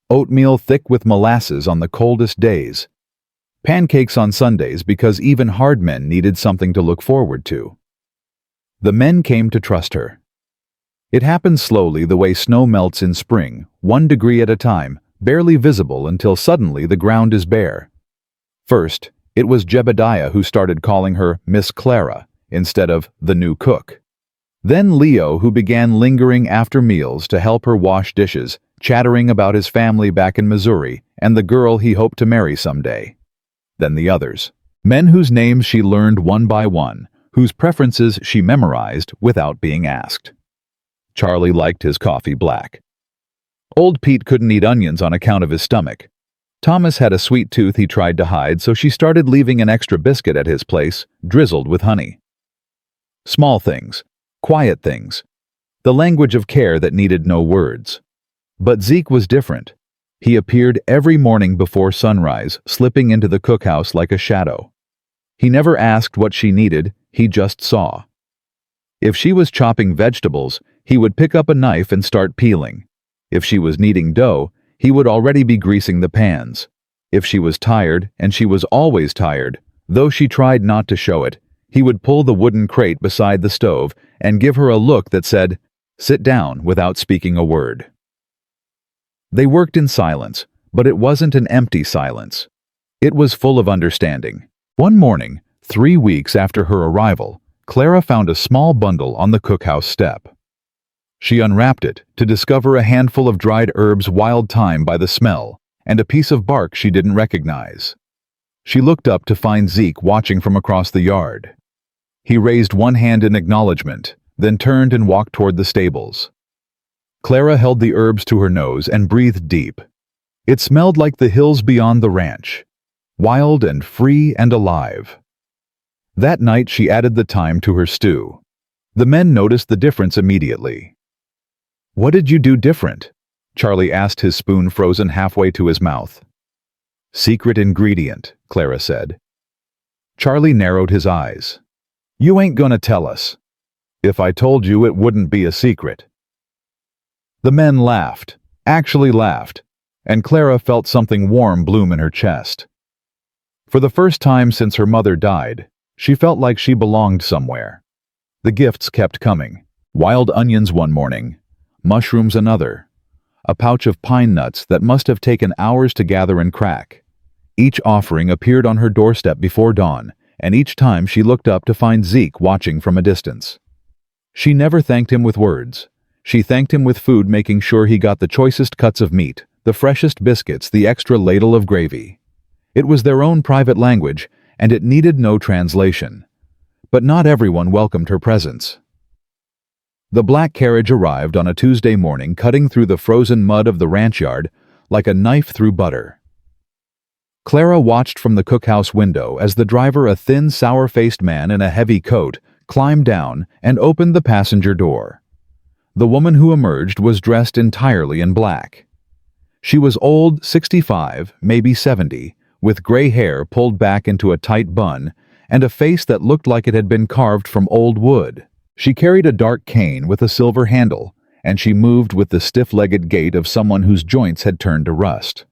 Oatmeal thick with molasses on the coldest days. Pancakes on Sundays because even hard men needed something to look forward to. The men came to trust her. It happened slowly, the way snow melts in spring, 1 degree at a time, barely visible until suddenly the ground is bare. First, it was Jebediah who started calling her Miss Clara instead of the new cook. Then Leo, who began lingering after meals to help her wash dishes, chattering about his family back in Missouri and the girl he hoped to marry someday. Then the others, men whose names she learned one by one, whose preferences she memorized without being asked. Charlie liked his coffee black. Old Pete couldn't eat onions on account of his stomach. Thomas had a sweet tooth he tried to hide, so she started leaving an extra biscuit at his place, drizzled with honey. Small things, quiet things. the language of care that needed no words. But Zeke was different. He appeared every morning before sunrise, slipping into the cookhouse like a shadow. He never asked what she needed, he just saw. If she was chopping vegetables, he would pick up a knife and start peeling. If she was kneading dough, he would already be greasing the pans. If she was tired, and she was always tired, though she tried not to show it, he would pull the wooden crate beside the stove and give her a look that said, "Sit down," without speaking a word. They worked in silence, but it wasn't an empty silence. It was full of understanding. One morning, 3 weeks after her arrival, Clara found a small bundle on the cookhouse step. She unwrapped it to discover a handful of dried herbs, wild thyme by the smell, and a piece of bark she didn't recognize. She looked up to find Zeke watching from across the yard. He raised one hand in acknowledgement, then turned and walked toward the stables. Clara held the herbs to her nose and breathed deep. It smelled like the hills beyond the ranch, wild and free and alive. That night she added the thyme to her stew. The men noticed the difference immediately. "What did you do different?" Charlie asked, his spoon frozen halfway to his mouth. "Secret ingredient," Clara said. Charlie narrowed his eyes. "You ain't gonna tell us." "If I told you, it wouldn't be a secret." The men laughed, actually laughed, and Clara felt something warm bloom in her chest. For the first time since her mother died, she felt like she belonged somewhere. The gifts kept coming. Wild onions one morning, mushrooms another, a pouch of pine nuts that must have taken hours to gather and crack. Each offering appeared on her doorstep before dawn, and each time she looked up to find Zeke watching from a distance. She never thanked him with words. She thanked him with food, making sure he got the choicest cuts of meat, the freshest biscuits, the extra ladle of gravy. It was their own private language, and it needed no translation. But not everyone welcomed her presence. The black carriage arrived on a Tuesday morning, cutting through the frozen mud of the ranch yard like a knife through butter. Clara watched from the cookhouse window as the driver, a thin, sour-faced man in a heavy coat, climbed down and opened the passenger door. The woman who emerged was dressed entirely in black. She was old, 65, maybe 70, with gray hair pulled back into a tight bun and a face that looked like it had been carved from old wood. She carried a dark cane with a silver handle, and she moved with the stiff-legged gait of someone whose joints had turned to rust.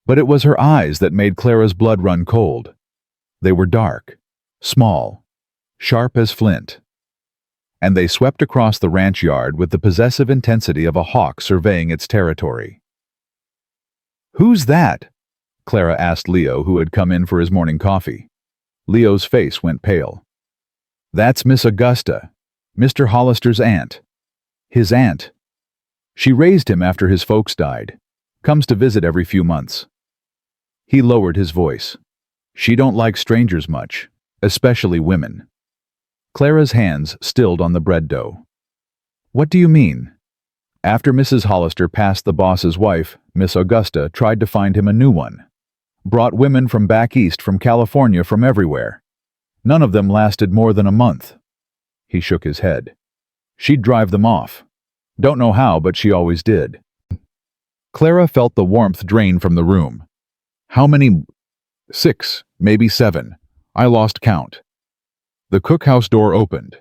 But it was her eyes that made Clara's blood run cold. They were dark, small, sharp as flint, and they swept across the ranch yard with the possessive intensity of a hawk surveying its territory. "Who's that?" Clara asked Leo, who had come in for his morning coffee. Leo's face went pale. "That's Miss Augusta, Mr. Hollister's aunt." "His aunt?" "She raised him after his folks died. Comes to visit every few months." He lowered his voice. "She don't like strangers much, especially women." Clara's hands stilled on the bread dough. "What do you mean?" "After Mrs. Hollister passed the boss's wife, Miss Augusta tried to find him a new one. Brought women from back east, from California, from everywhere. None of them lasted more than a month." He shook his head. "She'd drive them off. Don't know how, but she always did." Clara felt the warmth drain from the room. "How many?" "6, maybe 7. I lost count." The cookhouse door opened.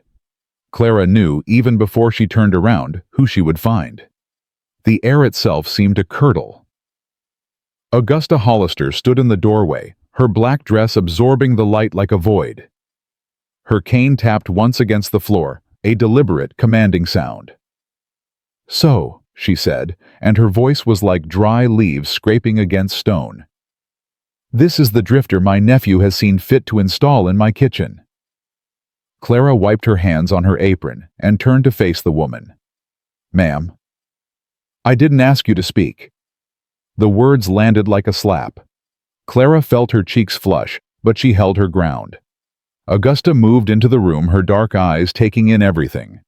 Clara knew, even before she turned around, who she would find. The air itself seemed to curdle. Augusta Hollister stood in the doorway, her black dress absorbing the light like a void. Her cane tapped once against the floor, a deliberate, commanding sound. "So," she said, and her voice was like dry leaves scraping against stone. "This is the drifter my nephew has seen fit to install in my kitchen." Clara wiped her hands on her apron and turned to face the woman. "Ma'am." "I didn't ask you to speak." The words landed like a slap. Clara felt her cheeks flush, but she held her ground. Augusta moved into the room, her dark eyes taking in everything.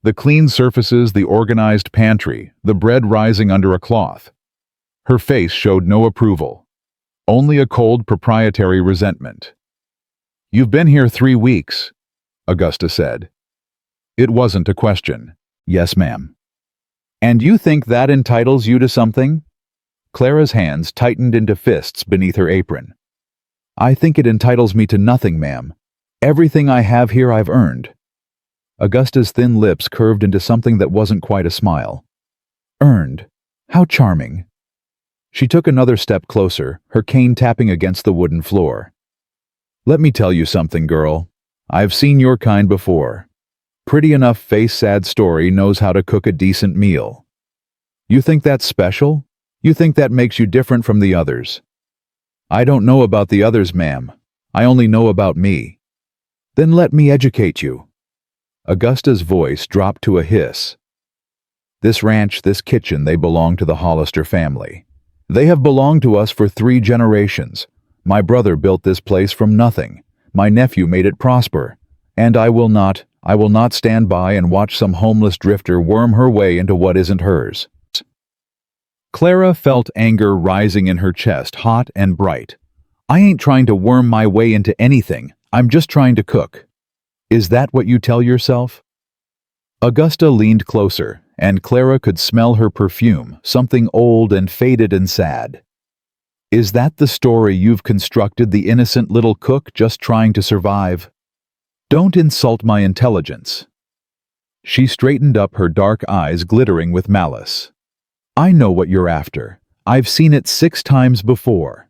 The clean surfaces, the organized pantry, the bread rising under a cloth. Her face showed no approval, only a cold, proprietary resentment. "You've been here 3 weeks," Augusta said. It wasn't a question. Yes, ma'am. And you think that entitles you to something? Clara's hands tightened into fists beneath her apron. I think it entitles me to nothing, ma'am. Everything I have here I've earned. Augusta's thin lips curved into something that wasn't quite a smile. Earned? How charming. She took another step closer, her cane tapping against the wooden floor. Let me tell you something, girl. I've seen your kind before. Pretty enough face sad story knows how to cook a decent meal. You think that's special? You think that makes you different from the others? I don't know about the others, ma'am. I only know about me. Then let me educate you. Augusta's voice dropped to a hiss. This ranch, this kitchen, they belong to the Hollister family. They have belonged to us for 3 generations. My brother built this place from nothing. My nephew made it prosper. And I will not stand by and watch some homeless drifter worm her way into what isn't hers. Clara felt anger rising in her chest, hot and bright. I ain't trying to worm my way into anything. I'm just trying to cook. Is that what you tell yourself? Augusta leaned closer, and Clara could smell her perfume, something old and faded and sad. Is that the story you've constructed, the innocent little cook just trying to survive? Don't insult my intelligence. She straightened up, her dark eyes glittering with malice. I know what you're after. I've seen it 6 times before.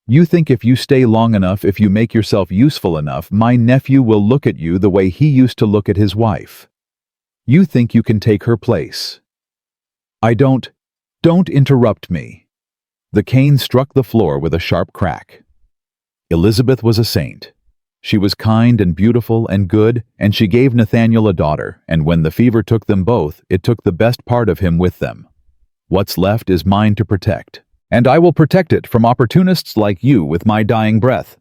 You think if you stay long enough, if you make yourself useful enough, my nephew will look at you the way he used to look at his wife. You think you can take her place. Don't interrupt me. The cane struck the floor with a sharp crack. Elizabeth was a saint. She was kind and beautiful and good, and she gave Nathaniel a daughter, and when the fever took them both, it took the best part of him with them. What's left is mine to protect, and I will protect it from opportunists like you with my dying breath.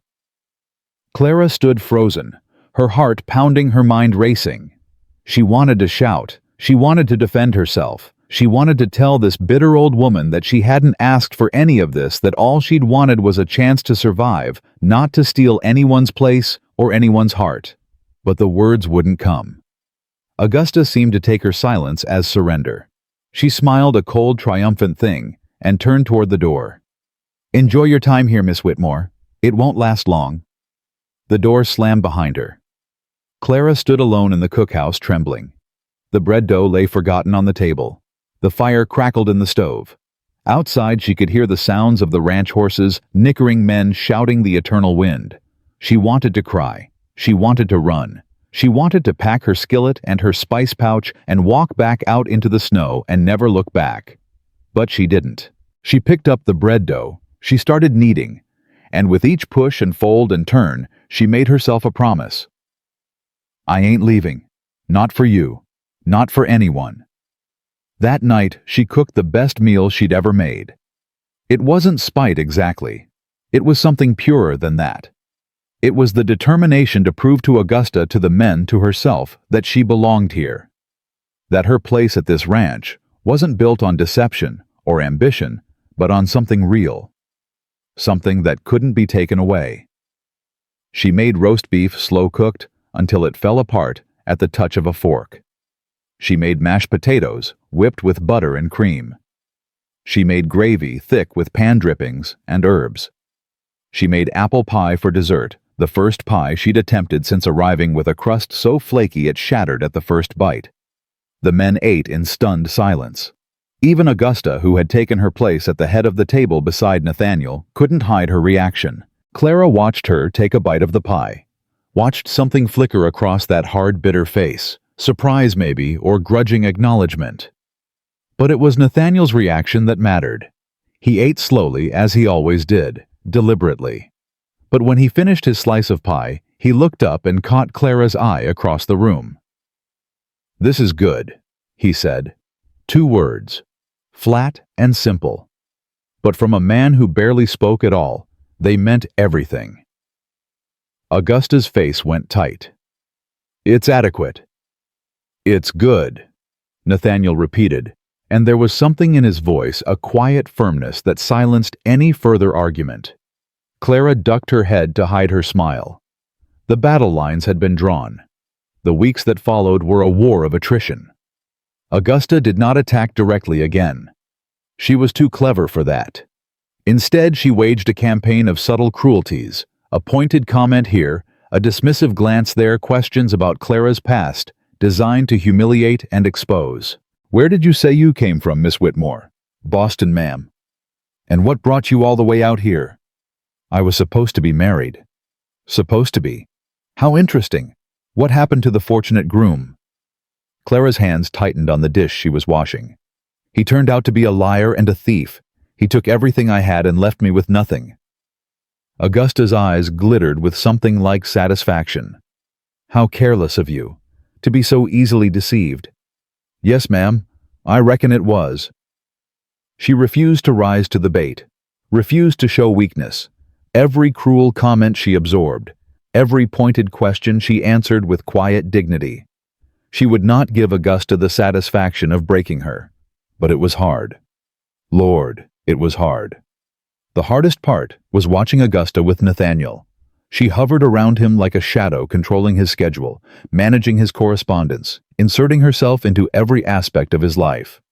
Clara stood frozen, her heart pounding, her mind racing. She wanted to shout, she wanted to defend herself, she wanted to tell this bitter old woman that she hadn't asked for any of this, that all she'd wanted was a chance to survive, not to steal anyone's place or anyone's heart. But the words wouldn't come. Augusta seemed to take her silence as surrender. She smiled a cold, triumphant thing and turned toward the door. Enjoy your time here, Miss Whitmore. It won't last long. The door slammed behind her. Clara stood alone in the cookhouse, trembling. The bread dough lay forgotten on the table. The fire crackled in the stove. Outside, she could hear the sounds of the ranch horses, nickering men shouting the eternal wind. She wanted to cry. She wanted to run. She wanted to pack her skillet and her spice pouch and walk back out into the snow and never look back. But she didn't. She picked up the bread dough. She started kneading. And with each push and fold and turn, she made herself a promise. I ain't leaving. Not for you. Not for anyone. That night, she cooked the best meal she'd ever made. It wasn't spite exactly. It was something purer than that. It was the determination to prove to Augusta, to the men, to herself, that she belonged here. That her place at this ranch wasn't built on deception or ambition, but on something real. Something that couldn't be taken away. She made roast beef slow-cooked until it fell apart at the touch of a fork. She made mashed potatoes whipped with butter and cream. She made gravy thick with pan drippings and herbs. She made apple pie for dessert, the first pie she'd attempted since arriving, with a crust so flaky it shattered at the first bite. The men ate in stunned silence. Even Augusta, who had taken her place at the head of the table beside Nathaniel, couldn't hide her reaction. Clara watched her take a bite of the pie. Watched something flicker across that hard, bitter face. Surprise maybe, or grudging acknowledgement. But it was Nathaniel's reaction that mattered. He ate slowly, as he always did, deliberately. But when he finished his slice of pie, he looked up and caught Clara's eye across the room. This is good, he said. 2 words. Flat and simple. But from a man who barely spoke at all, they meant everything. Augusta's face went tight. It's adequate. It's good, Nathaniel repeated, and there was something in his voice, a quiet firmness that silenced any further argument. Clara ducked her head to hide her smile. The battle lines had been drawn. The weeks that followed were a war of attrition. Augusta did not attack directly again. She was too clever for that. Instead, she waged a campaign of subtle cruelties, a pointed comment here, a dismissive glance there, questions about Clara's past, designed to humiliate and expose. "Where did you say you came from, Miss Whitmore?" "Boston, ma'am." "And what brought you all the way out here?" "I was supposed to be married." "Supposed to be? How interesting. What happened to the fortunate groom?" Clara's hands tightened on the dish she was washing. "He turned out to be a liar and a thief. He took everything I had and left me with nothing." Augusta's eyes glittered with something like satisfaction. "How careless of you, to be so easily deceived." "Yes, ma'am, I reckon it was." She refused to rise to the bait, refused to show weakness. Every cruel comment she absorbed, every pointed question she answered with quiet dignity. She would not give Augusta the satisfaction of breaking her, but it was hard. Lord, it was hard. The hardest part was watching Augusta with Nathaniel. She hovered around him like a shadow, controlling his schedule, managing his correspondence, inserting herself into every aspect of his life.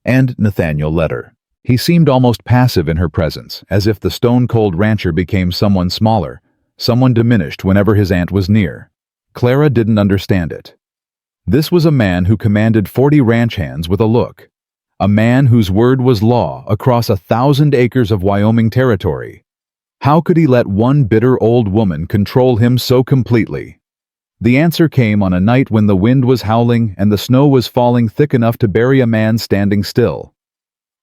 And Nathaniel let her. He seemed almost passive in her presence, as if the stone-cold rancher became someone smaller, someone diminished whenever his aunt was near. Clara didn't understand it. This was a man who commanded 40 ranch hands with a look. A man whose word was law across 1,000 acres of Wyoming territory. How could he let one bitter old woman control him so completely? The answer came on a night when the wind was howling and the snow was falling thick enough to bury a man standing still.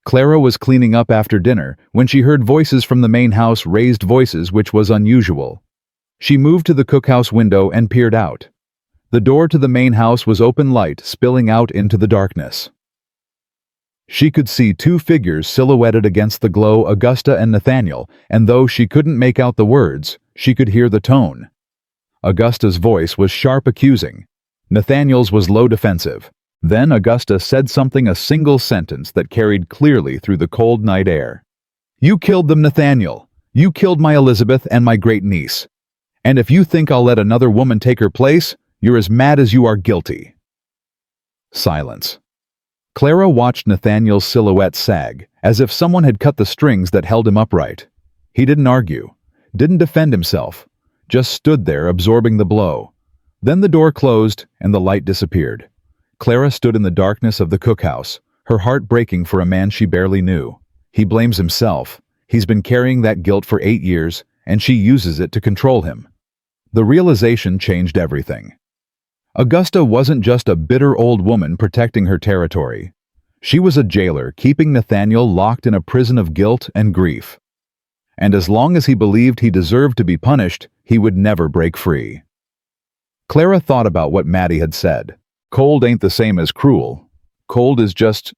Clara was cleaning up after dinner when she heard voices from the main house, raised voices, which was unusual. She moved to the cookhouse window and peered out. The door to the main house was open, light spilling out into the darkness. She could see 2 figures silhouetted against the glow, Augusta and Nathaniel, and though she couldn't make out the words, she could hear the tone. Augusta's voice was sharp, accusing. Nathaniel's was low, defensive. Then Augusta said something, a single sentence that carried clearly through the cold night air. "You killed them, Nathaniel. You killed my Elizabeth and my great niece. And if you think I'll let another woman take her place, you're as mad as you are guilty." Silence. Clara watched Nathaniel's silhouette sag, as if someone had cut the strings that held him upright. He didn't argue, didn't defend himself, just stood there absorbing the blow. Then the door closed and the light disappeared. Clara stood in the darkness of the cookhouse, her heart breaking for a man she barely knew. He blames himself. He's been carrying that guilt for 8 years, and she uses it to control him. The realization changed everything. Augusta wasn't just a bitter old woman protecting her territory. She was a jailer keeping Nathaniel locked in a prison of guilt and grief. And as long as he believed he deserved to be punished, he would never break free. Clara thought about what Maddie had said. Cold ain't the same as cruel. Cold is just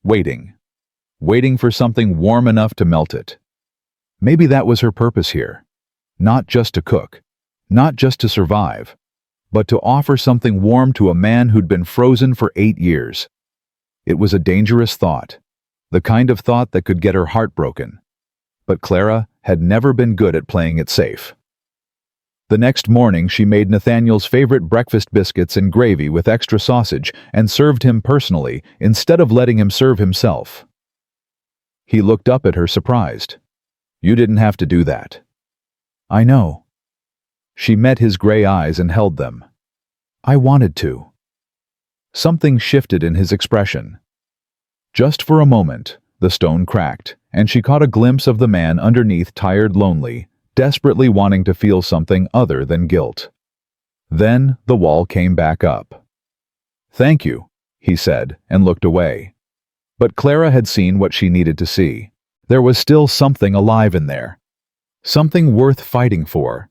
waiting. Waiting for something warm enough to melt it. Maybe that was her purpose here. Not just to cook. Not just to survive. But to offer something warm to a man who'd been frozen for 8 years. It was a dangerous thought, the kind of thought that could get her heart broken. But Clara had never been good at playing it safe. The next morning she made Nathaniel's favorite breakfast biscuits and gravy with extra sausage and served him personally instead of letting him serve himself. He looked up at her surprised. "You didn't have to do that." "I know." She met his gray eyes and held them. "I wanted to." Something shifted in his expression. Just for a moment, the stone cracked, and she caught a glimpse of the man underneath, tired, lonely, desperately wanting to feel something other than guilt. Then the wall came back up. "Thank you," he said, and looked away. But Clara had seen what she needed to see. There was still something alive in there. Something worth fighting for.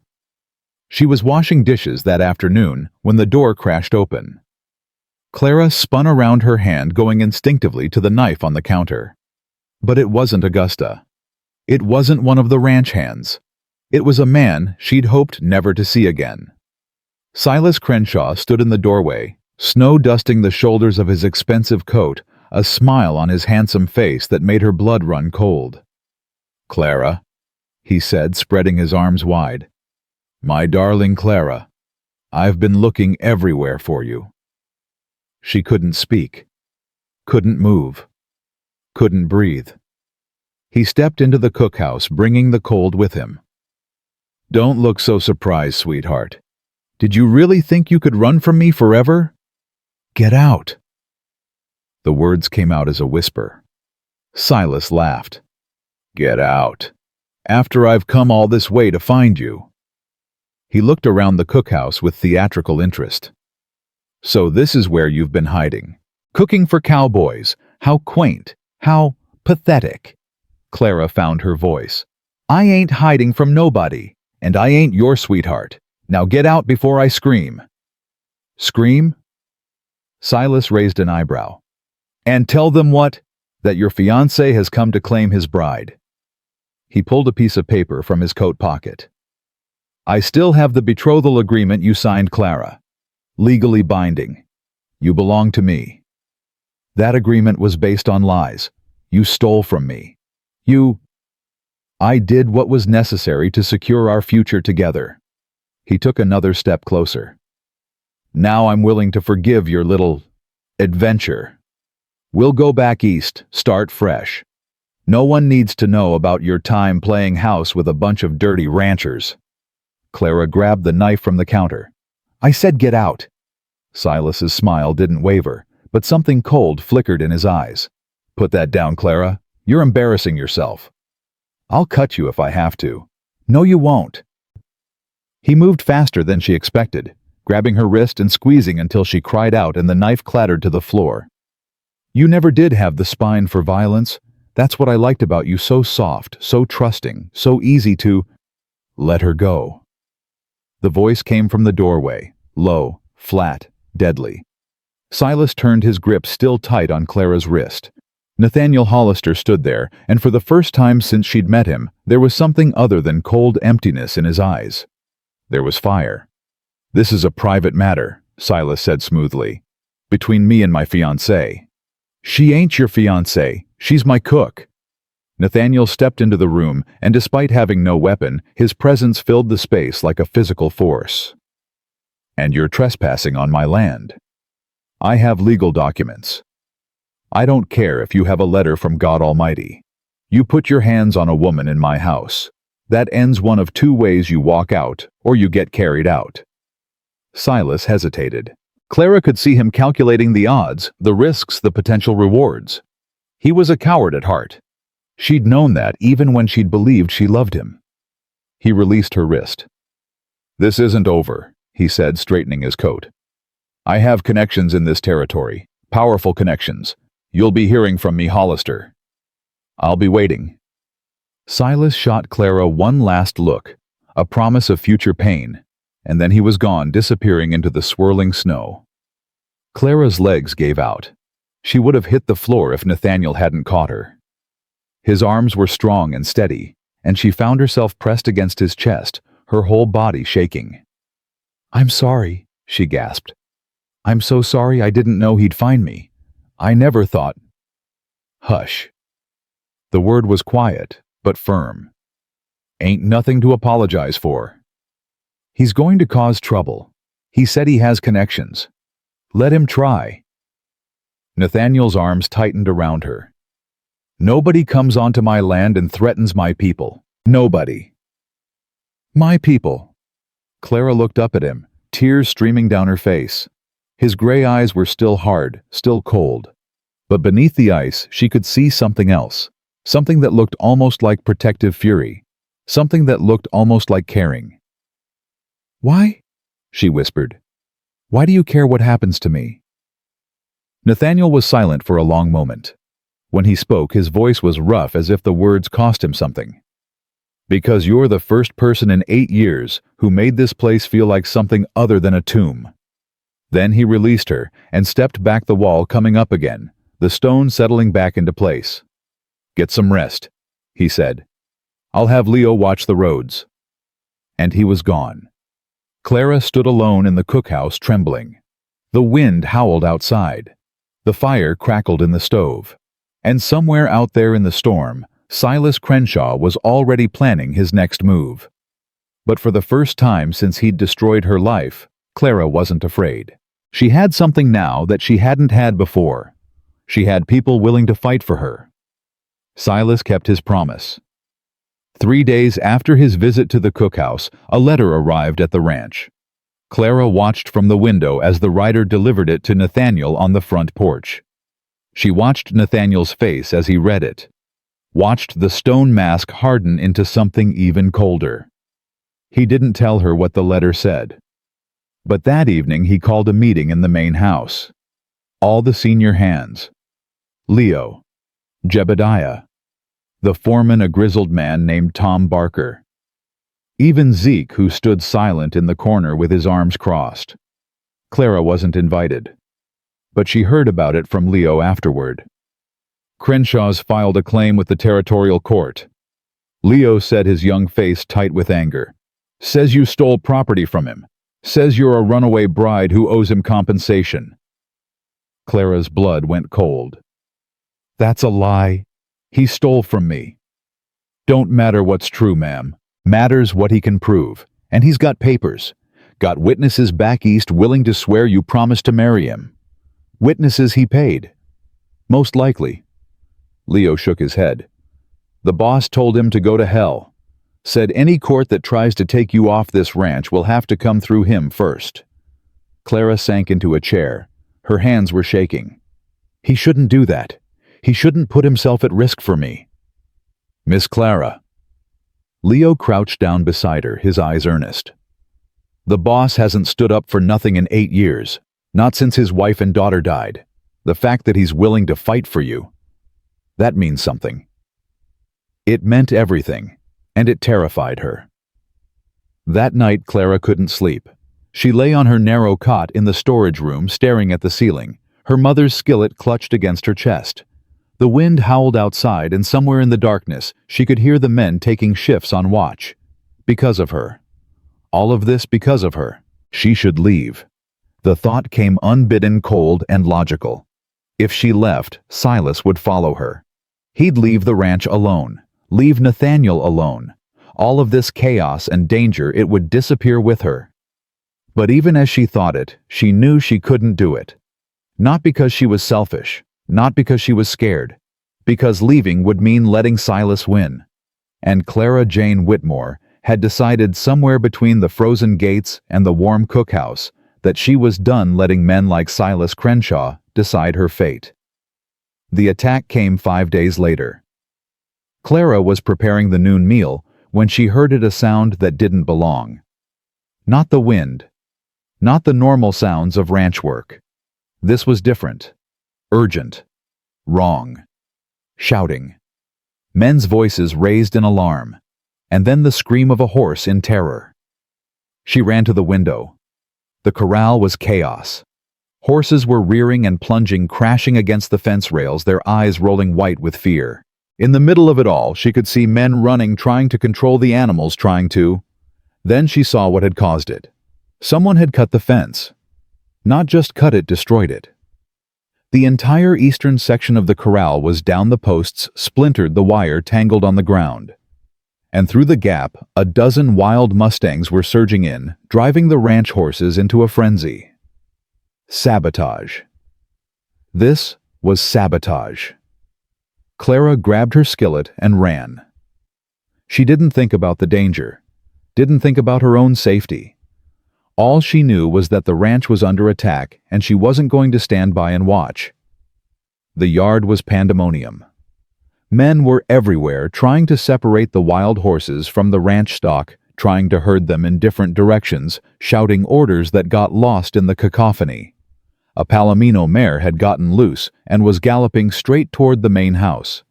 She was washing dishes that afternoon when the door crashed open. Clara spun around her hand, going instinctively to the knife on the counter. But it wasn't Augusta. It wasn't one of the ranch hands. It was a man she'd hoped never to see again. Silas Crenshaw stood in the doorway, snow dusting the shoulders of his expensive coat, a smile on his handsome face that made her blood run cold. "Clara," he said, spreading his arms wide. "My darling Clara, I've been looking everywhere for you." She couldn't speak, couldn't move, couldn't breathe. He stepped into the cookhouse, bringing the cold with him. "Don't look so surprised, sweetheart. Did you really think you could run from me forever? Get out." The words came out as a whisper. Silas laughed. "Get out. After I've come all this way to find you." He looked around the cookhouse with theatrical interest. "So this is where you've been hiding. Cooking for cowboys. How quaint. How pathetic." Clara found her voice. "I ain't hiding from nobody, and I ain't your sweetheart. Now get out before I scream." "Scream?" Silas raised an eyebrow. "And tell them what? That your fiancé has come to claim his bride." He pulled a piece of paper from his coat pocket. "I still have the betrothal agreement you signed, Clara. Legally binding. You belong to me. That agreement was based on lies. You stole from me. I did what was necessary to secure our future together." He took another step closer. "Now I'm willing to forgive your little adventure. We'll go back east, start fresh. No one needs to know about your time playing house with a bunch of dirty ranchers." Clara grabbed the knife from the counter. "I said get out." Silas's smile didn't waver, but something cold flickered in his eyes. "Put that down, Clara. You're embarrassing yourself." "I'll cut you if I have to." "No, you won't." He moved faster than she expected, grabbing her wrist and squeezing until she cried out and the knife clattered to the floor. "You never did have the spine for violence. That's what I liked about you, so soft, so trusting, so easy to—" "Let her go." The voice came from the doorway, low, flat, deadly. Silas turned his grip still tight on Clara's wrist. Nathaniel Hollister stood there, and for the first time since she'd met him, there was something other than cold emptiness in his eyes. There was fire. "This is a private matter," Silas said smoothly. "Between me and my fiancée." "She ain't your fiancée. She's my cook." Nathaniel stepped into the room, and despite having no weapon, his presence filled the space like a physical force. "And you're trespassing on my land. I have legal documents. I don't care if you have a letter from God Almighty. You put your hands on a woman in my house. That ends one of two ways: you walk out, or you get carried out." Silas hesitated. Clara could see him calculating the odds, the risks, the potential rewards. He was a coward at heart. She'd known that even when she'd believed she loved him. He released her wrist. "This isn't over," he said, straightening his coat. "I have connections in this territory, powerful connections. You'll be hearing from me, Hollister. I'll be waiting." Silas shot Clara one last look, a promise of future pain, and then he was gone, disappearing into the swirling snow. Clara's legs gave out. She would have hit the floor if Nathaniel hadn't caught her. His arms were strong and steady, and she found herself pressed against his chest, her whole body shaking. "I'm sorry," she gasped. "I'm so sorry. I didn't know he'd find me. I never thought—" "Hush." The word was quiet, but firm. "Ain't nothing to apologize for. He's going to cause trouble. He said he has connections. Let him try." Nathaniel's arms tightened around her. "Nobody comes onto my land and threatens my people. Nobody." "My people." Clara looked up at him, tears streaming down her face. His gray eyes were still hard, still cold. But beneath the ice, she could see something else. Something that looked almost like protective fury. Something that looked almost like caring. "Why?" she whispered. "Why do you care what happens to me?" Nathaniel was silent for a long moment. When he spoke, his voice was rough, as if the words cost him something. "Because you're the first person in 8 years who made this place feel like something other than a tomb." Then he released her and stepped back, the wall coming up again, the stone settling back into place. "Get some rest," he said. "I'll have Leo watch the roads." And he was gone. Clara stood alone in the cookhouse, trembling. The wind howled outside. The fire crackled in the stove. And somewhere out there in the storm, Silas Crenshaw was already planning his next move. But for the first time since he'd destroyed her life, Clara wasn't afraid. She had something now that she hadn't had before. She had people willing to fight for her. Silas kept his promise. 3 days after his visit to the cookhouse, a letter arrived at the ranch. Clara watched from the window as the writer delivered it to Nathaniel on the front porch. She watched Nathaniel's face as he read it, watched the stone mask harden into something even colder. He didn't tell her what the letter said. But that evening he called a meeting in the main house. All the senior hands. Leo, Jebediah, the foreman, a grizzled man named Tom Barker. Even Zeke, who stood silent in the corner with his arms crossed. Clara wasn't invited, but she heard about it from Leo afterward. Crenshaw's filed a claim with the territorial court. Leo said, his young face tight with anger. Says you stole property from him. Says you're a runaway bride who owes him compensation. Clara's blood went cold. That's a lie. He stole from me. Don't matter what's true, ma'am. Matters what he can prove. And he's got papers. Got witnesses back east willing to swear you promised to marry him. Witnesses he paid. Most likely. Leo shook his head. The boss told him to go to hell. Said any court that tries to take you off this ranch will have to come through him first. Clara sank into a chair. Her hands were shaking. He shouldn't do that. He shouldn't put himself at risk for me. Miss Clara. Leo crouched down beside her, his eyes earnest. The boss hasn't stood up for nothing in 8 years, not since his wife and daughter died. The fact that he's willing to fight for you, that means something. It meant everything, and it terrified her. That night Clara couldn't sleep. She lay on her narrow cot in the storage room staring at the ceiling, her mother's skillet clutched against her chest. The wind howled outside, and somewhere in the darkness she could hear the men taking shifts on watch. Because of her. All of this because of her. She should leave. The thought came unbidden, cold, and logical. If she left, Silas would follow her. He'd leave the ranch alone. Leave Nathaniel alone. All of this chaos and danger, it would disappear with her. But even as she thought it, she knew she couldn't do it. Not because she was selfish. Not because she was scared, because leaving would mean letting Silas win. And Clara Jane Whitmore had decided somewhere between the frozen gates and the warm cookhouse that she was done letting men like Silas Crenshaw decide her fate. The attack came 5 days later. Clara was preparing the noon meal when she heard a sound that didn't belong. Not the wind, not the normal sounds of ranch work. This was different. Urgent. Wrong. Shouting. Men's voices raised in alarm, and then the scream of a horse in terror. She ran to the window. The corral was chaos. Horses were rearing and plunging, crashing against the fence rails, their eyes rolling white with fear. In the middle of it all, she could see men running, trying to control the animals, Then she saw what had caused it. Someone had cut the fence. Not just cut it, destroyed it. The entire eastern section of the corral was down, the posts splintered, the wire tangled on the ground. And through the gap, a dozen wild mustangs were surging in, driving the ranch horses into a frenzy. Sabotage. This was sabotage. Clara grabbed her skillet and ran. She didn't think about the danger, didn't think about her own safety. All she knew was that the ranch was under attack, and she wasn't going to stand by and watch. The yard was pandemonium. Men were everywhere, trying to separate the wild horses from the ranch stock, trying to herd them in different directions, shouting orders that got lost in the cacophony. A Palomino mare had gotten loose and was galloping straight toward the main house.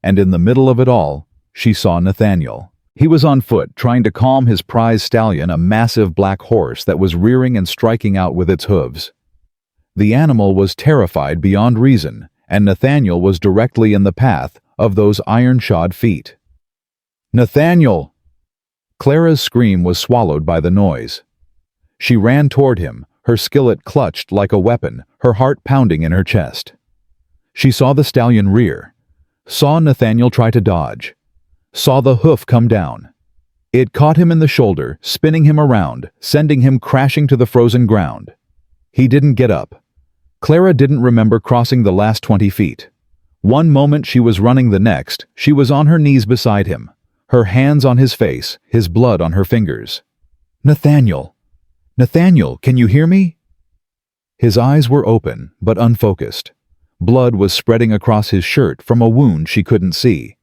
And in the middle of it all, she saw Nathaniel. He was on foot, trying to calm his prize stallion, a massive black horse that was rearing and striking out with its hooves. The animal was terrified beyond reason, and Nathaniel was directly in the path of those iron-shod feet. Nathaniel! Clara's scream was swallowed by the noise. She ran toward him, her skillet clutched like a weapon, her heart pounding in her chest. She saw the stallion rear, saw Nathaniel try to dodge, saw the hoof come down. It caught him in the shoulder, spinning him around, sending him crashing to the frozen ground. He didn't get up. Clara didn't remember crossing the last 20 feet. One moment she was running, the next, she was on her knees beside him, her hands on his face, his blood on her fingers. Nathaniel! Nathaniel, can you hear me? His eyes were open, but unfocused. Blood was spreading across his shirt from a wound she couldn't see.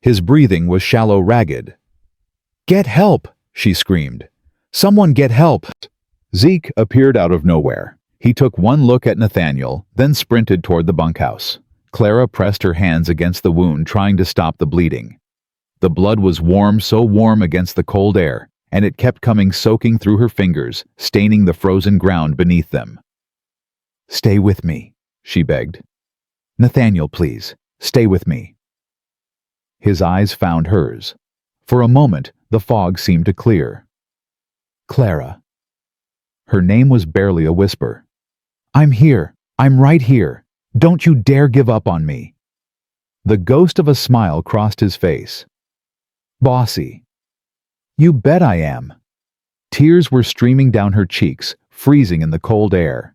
His breathing was shallow, ragged. "Get help!" she screamed. "Someone get help!" Zeke appeared out of nowhere. He took one look at Nathaniel, then sprinted toward the bunkhouse. Clara pressed her hands against the wound, trying to stop the bleeding. The blood was warm, so warm against the cold air, and it kept coming, soaking through her fingers, staining the frozen ground beneath them. "Stay with me," she begged. "Nathaniel, please, stay with me." His eyes found hers. For a moment, the fog seemed to clear. "Clara." Her name was barely a whisper. "I'm here. I'm right here. Don't you dare give up on me." The ghost of a smile crossed his face. "Bossy." "You bet I am." Tears were streaming down her cheeks, freezing in the cold air.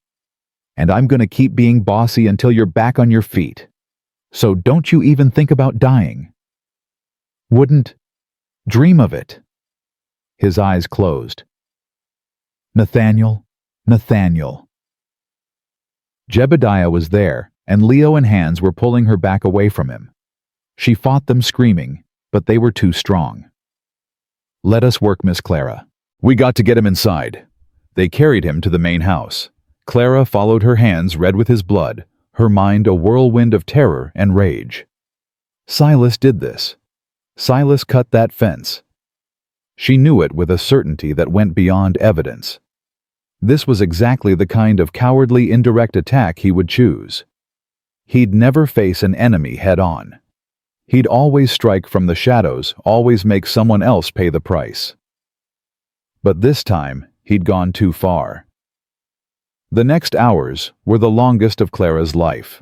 "And I'm gonna keep being bossy until you're back on your feet. So don't you even think about dying." "Wouldn't dream of it." His eyes closed. "Nathaniel, Nathaniel." Jebediah was there, and Leo and Hans were pulling her back away from him. She fought them, screaming, but they were too strong. "Let us work, Miss Clara. We got to get him inside." They carried him to the main house. Clara followed, her hands red with his blood, her mind a whirlwind of terror and rage. Silas did this. Silas cut that fence. She knew it with a certainty that went beyond evidence. This was exactly the kind of cowardly, indirect attack he would choose. He'd never face an enemy head-on. He'd always strike from the shadows, always make someone else pay the price. But this time, he'd gone too far. The next hours were the longest of Clara's life.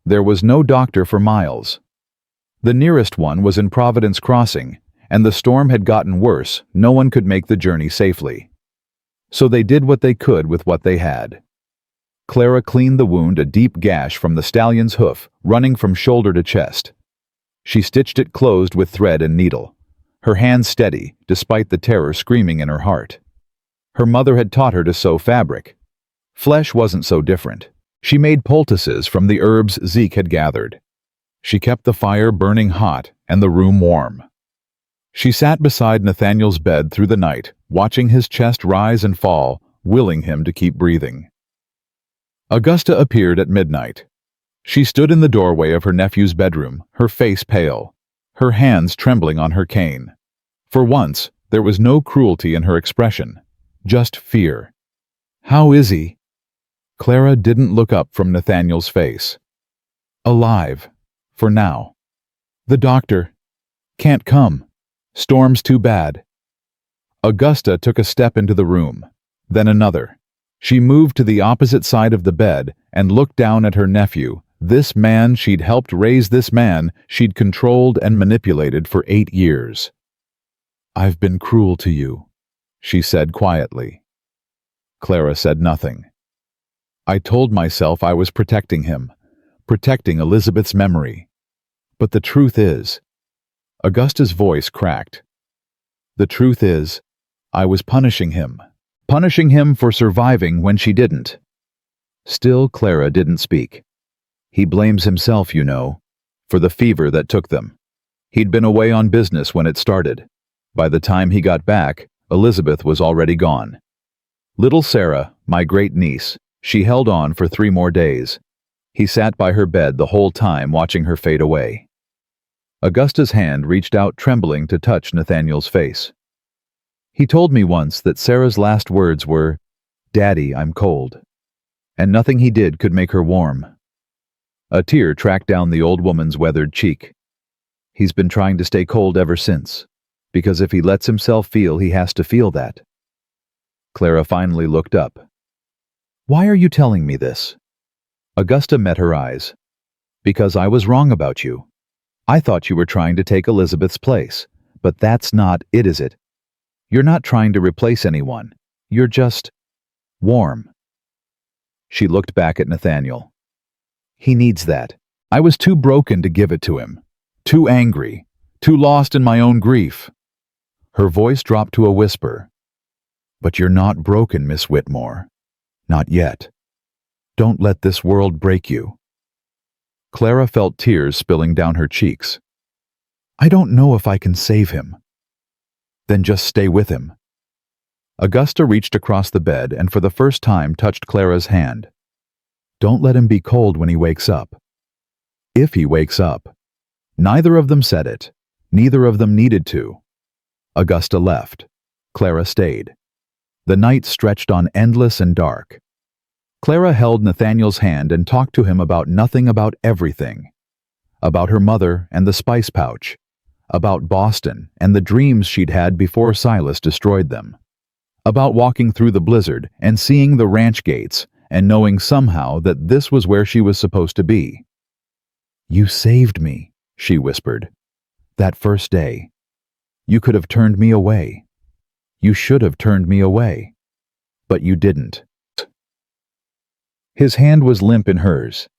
There was no doctor for miles. The nearest one was in Providence Crossing, and the storm had gotten worse. No one could make the journey safely. So they did what they could with what they had. Clara cleaned the wound, a deep gash from the stallion's hoof, running from shoulder to chest. She stitched it closed with thread and needle, her hands steady, despite the terror screaming in her heart. Her mother had taught her to sew fabric. Flesh wasn't so different. She made poultices from the herbs Zeke had gathered. She kept the fire burning hot and the room warm. She sat beside Nathaniel's bed through the night, watching his chest rise and fall, willing him to keep breathing. Augusta appeared at midnight. She stood in the doorway of her nephew's bedroom, her face pale, her hands trembling on her cane. For once, there was no cruelty in her expression, just fear. "How is he?" Clara didn't look up from Nathaniel's face. "Alive, for now. The doctor can't come. Storm's too bad." Augusta took a step into the room, then another. She moved to the opposite side of the bed and looked down at her nephew, this man she'd helped raise, this man she'd controlled and manipulated for 8 years. "I've been cruel to you," she said quietly. Clara said nothing. "I told myself I was protecting him, protecting Elizabeth's memory. But the truth is..." Augusta's voice cracked. "The truth is, I was punishing him for surviving when she didn't." Still, Clara didn't speak. "He blames himself, you know, for the fever that took them. He'd been away on business when it started. By the time he got back, Elizabeth was already gone. Little Sarah, my great niece, she held on for 3 more days. He sat by her bed the whole time, watching her fade away." Augusta's hand reached out, trembling, to touch Nathaniel's face. "He told me once that Sarah's last words were, 'Daddy, I'm cold.' And nothing he did could make her warm." A tear tracked down the old woman's weathered cheek. "He's been trying to stay cold ever since, because if he lets himself feel, he has to feel that." Clara finally looked up. "Why are you telling me this?" Augusta met her eyes. "Because I was wrong about you. I thought you were trying to take Elizabeth's place, but that's not it, is it? You're not trying to replace anyone. You're just warm." She looked back at Nathaniel. He needs that. I was too broken to give it to him. Too angry. Too lost in my own grief. Her voice dropped to a whisper. But you're not broken, Miss Whitmore. Not yet. Don't let this world break you. Clara felt tears spilling down her cheeks. I don't know if I can save him. Then just stay with him. Augusta reached across the bed and for the first time touched Clara's hand. Don't let him be cold when he wakes up. If he wakes up. Neither of them said it. Neither of them needed to. Augusta left. Clara stayed. The night stretched on endless and dark. Clara held Nathaniel's hand and talked to him about nothing, about everything. About her mother and the spice pouch. About Boston and the dreams she'd had before Silas destroyed them. About walking through the blizzard and seeing the ranch gates and knowing somehow that this was where she was supposed to be. You saved me, she whispered. That first day. You could have turned me away. You should have turned me away. But you didn't. His hand was limp in hers.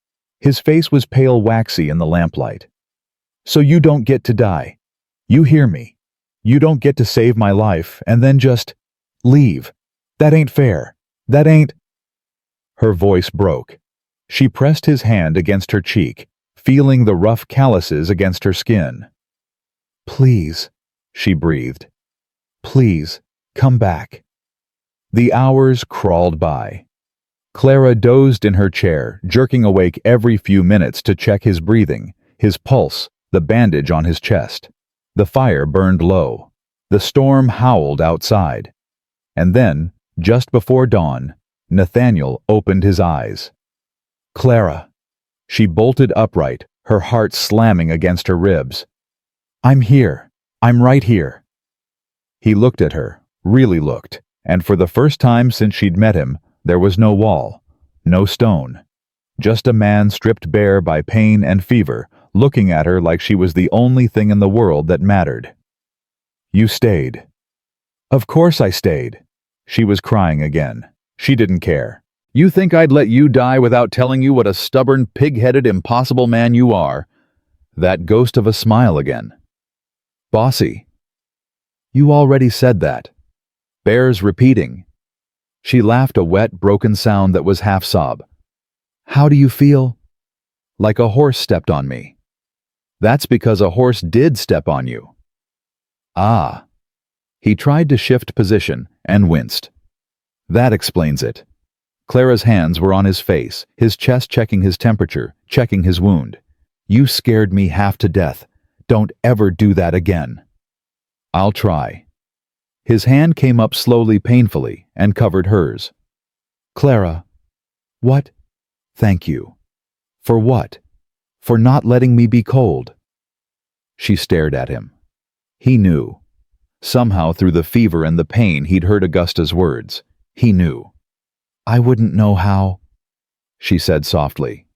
His face was pale waxy in the lamplight. So you don't get to die. You hear me. You don't get to save my life and then just leave. That ain't fair. That ain't... Her voice broke. She pressed his hand against her cheek, feeling the rough calluses against her skin. Please, she breathed. Please, come back. The hours crawled by. Clara dozed in her chair, jerking awake every few minutes to check his breathing, his pulse, the bandage on his chest. The fire burned low. The storm howled outside. And then, just before dawn, Nathaniel opened his eyes. Clara. She bolted upright, her heart slamming against her ribs. I'm here. I'm right here. He looked at her, really looked, and for the first time since she'd met him, there was no wall, no stone. Just a man stripped bare by pain and fever, looking at her like she was the only thing in the world that mattered. You stayed. Of course I stayed. She was crying again. She didn't care. You think I'd let you die without telling you what a stubborn, pig-headed, impossible man you are? That ghost of a smile again. Bossy. You already said that. Bears repeating. She laughed a wet, broken sound that was half sob. How do you feel? Like a horse stepped on me. That's because a horse did step on you. Ah. He tried to shift position and winced. That explains it. Clara's hands were on his face, his chest checking his temperature, checking his wound. You scared me half to death. Don't ever do that again. I'll try. His hand came up slowly, painfully, and covered hers. Clara. What? Thank you. For what? For not letting me be cold. She stared at him. He knew. Somehow through the fever and the pain he'd heard Augusta's words. He knew. I wouldn't know how, she said softly.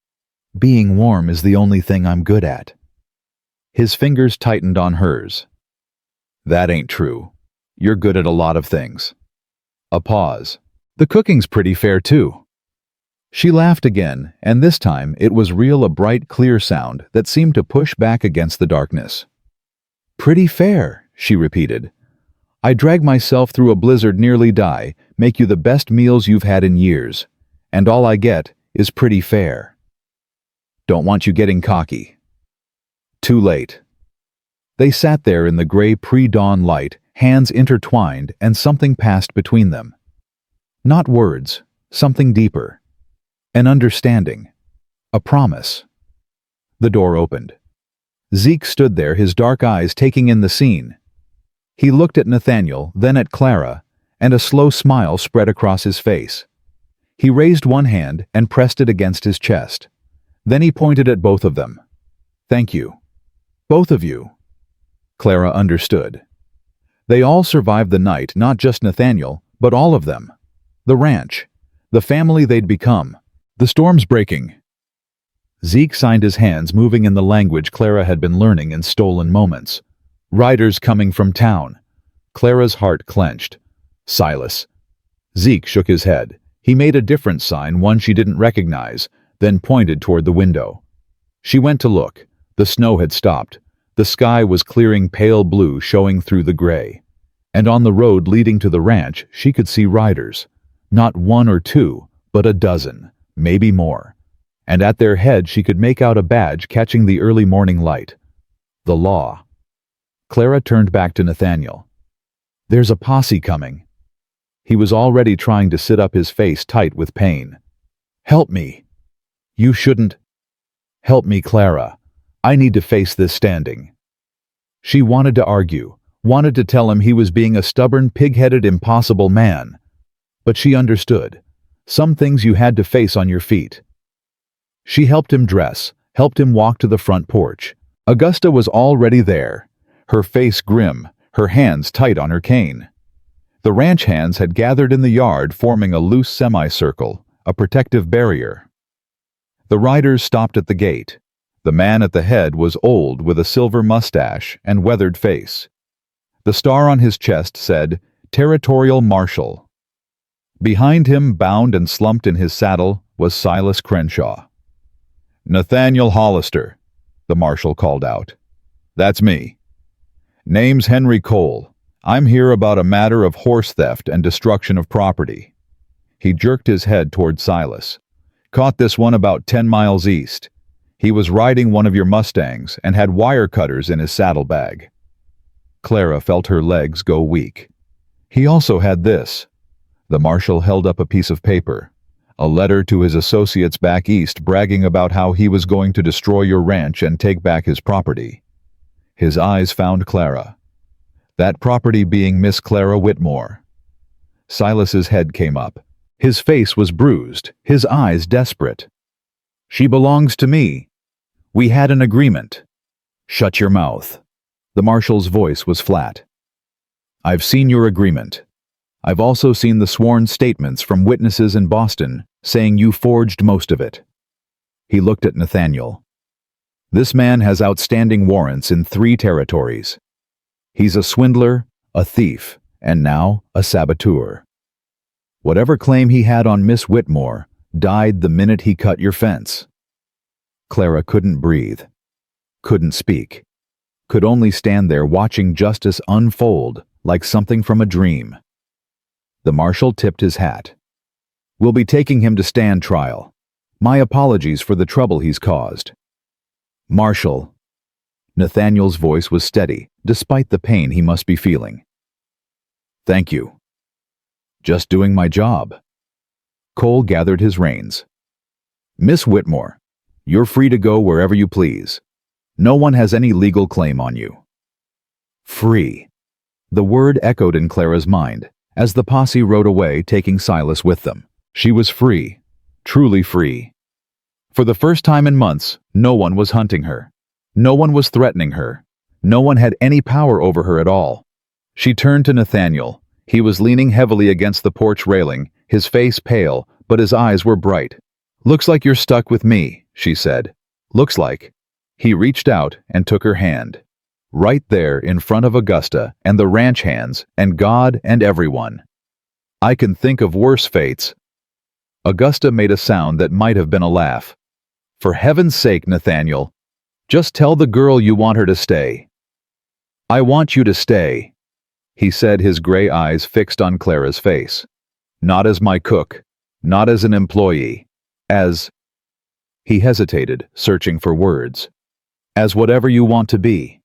Being warm is the only thing I'm good at. His fingers tightened on hers. That ain't true. You're good at a lot of things. A pause. The cooking's pretty fair too. She laughed again, and this time it was real, a bright, clear sound that seemed to push back against the darkness. Pretty fair, she repeated. I drag myself through a blizzard, nearly die, make you the best meals you've had in years, and all I get is pretty fair. Don't want you getting cocky. Too late. They sat there in the gray pre-dawn light, hands intertwined, and something passed between them. Not words, something deeper. An understanding. A promise. The door opened. Zeke stood there, his dark eyes taking in the scene. He looked at Nathaniel, then at Clara, and a slow smile spread across his face. He raised one hand and pressed it against his chest. Then he pointed at both of them. Thank you. Both of you. Clara understood. They all survived the night, not just Nathaniel, but all of them. The ranch. The family they'd become. The storm's breaking. Zeke signed his hands, moving in the language Clara had been learning in stolen moments. Riders coming from town. Clara's heart clenched. Silas. Zeke shook his head. He made a different sign, one she didn't recognize, then pointed toward the window. She went to look. The snow had stopped. The sky was clearing pale blue, showing through the gray. And on the road leading to the ranch, she could see riders. Not one or two, but a dozen, maybe more. And at their head she could make out a badge catching the early morning light. The law. Clara turned back to Nathaniel. "There's a posse coming." He was already trying to sit up, his face tight with pain. "Help me." "You shouldn't." "Help me, Clara. I need to face this standing." She wanted to argue, wanted to tell him he was being a stubborn, pig-headed, impossible man. But she understood. Some things you had to face on your feet. She helped him dress, helped him walk to the front porch. Augusta was already there, her face grim, her hands tight on her cane. The ranch hands had gathered in the yard, forming a loose semicircle, a protective barrier. The riders stopped at the gate. The man at the head was old, with a silver mustache and weathered face. The star on his chest said, "Territorial Marshal." Behind him, bound and slumped in his saddle, was Silas Crenshaw. "Nathaniel Hollister," the marshal called out. "That's me. Name's Henry Cole. I'm here about a matter of horse theft and destruction of property." He jerked his head toward Silas. "Caught this one about 10 miles east. He was riding one of your Mustangs and had wire cutters in his saddlebag." Clara felt her legs go weak. "He also had this." The marshal held up a piece of paper. "A letter to his associates back east bragging about how he was going to destroy your ranch and take back his property." His eyes found Clara. That property being Miss Clara Whitmore. Silas's head came up. His face was bruised, his eyes desperate. "She belongs to me. We had an agreement." "Shut your mouth." The marshal's voice was flat. "I've seen your agreement. I've also seen the sworn statements from witnesses in Boston saying you forged most of it." He looked at Nathaniel. "This man has outstanding warrants in 3 territories. He's a swindler, a thief, and now a saboteur. Whatever claim he had on Miss Whitmore died the minute he cut your fence." Clara couldn't breathe, couldn't speak, could only stand there watching justice unfold like something from a dream. The marshal tipped his hat. "We'll be taking him to stand trial. My apologies for the trouble he's caused." "Marshal." Nathaniel's voice was steady, despite the pain he must be feeling. "Thank you. Just doing my job." Cole gathered his reins. "Miss Whitmore, you're free to go wherever you please. No one has any legal claim on you." Free. The word echoed in Clara's mind as the posse rode away, taking Silas with them. She was free, truly free. For the first time in months, no one was hunting her. No one was threatening her. No one had any power over her at all. She turned to Nathaniel. He was leaning heavily against the porch railing, his face pale, but his eyes were bright. "Looks like you're stuck with me," she said. "Looks like." He reached out and took her hand. Right there in front of Augusta and the ranch hands and God and everyone. "I can think of worse fates." Augusta made a sound that might have been a laugh. "For heaven's sake, Nathaniel, just tell the girl you want her to stay." "I want you to stay," he said, his gray eyes fixed on Clara's face. "Not as my cook, not as an employee, as—" He hesitated, searching for words. "As whatever you want to be."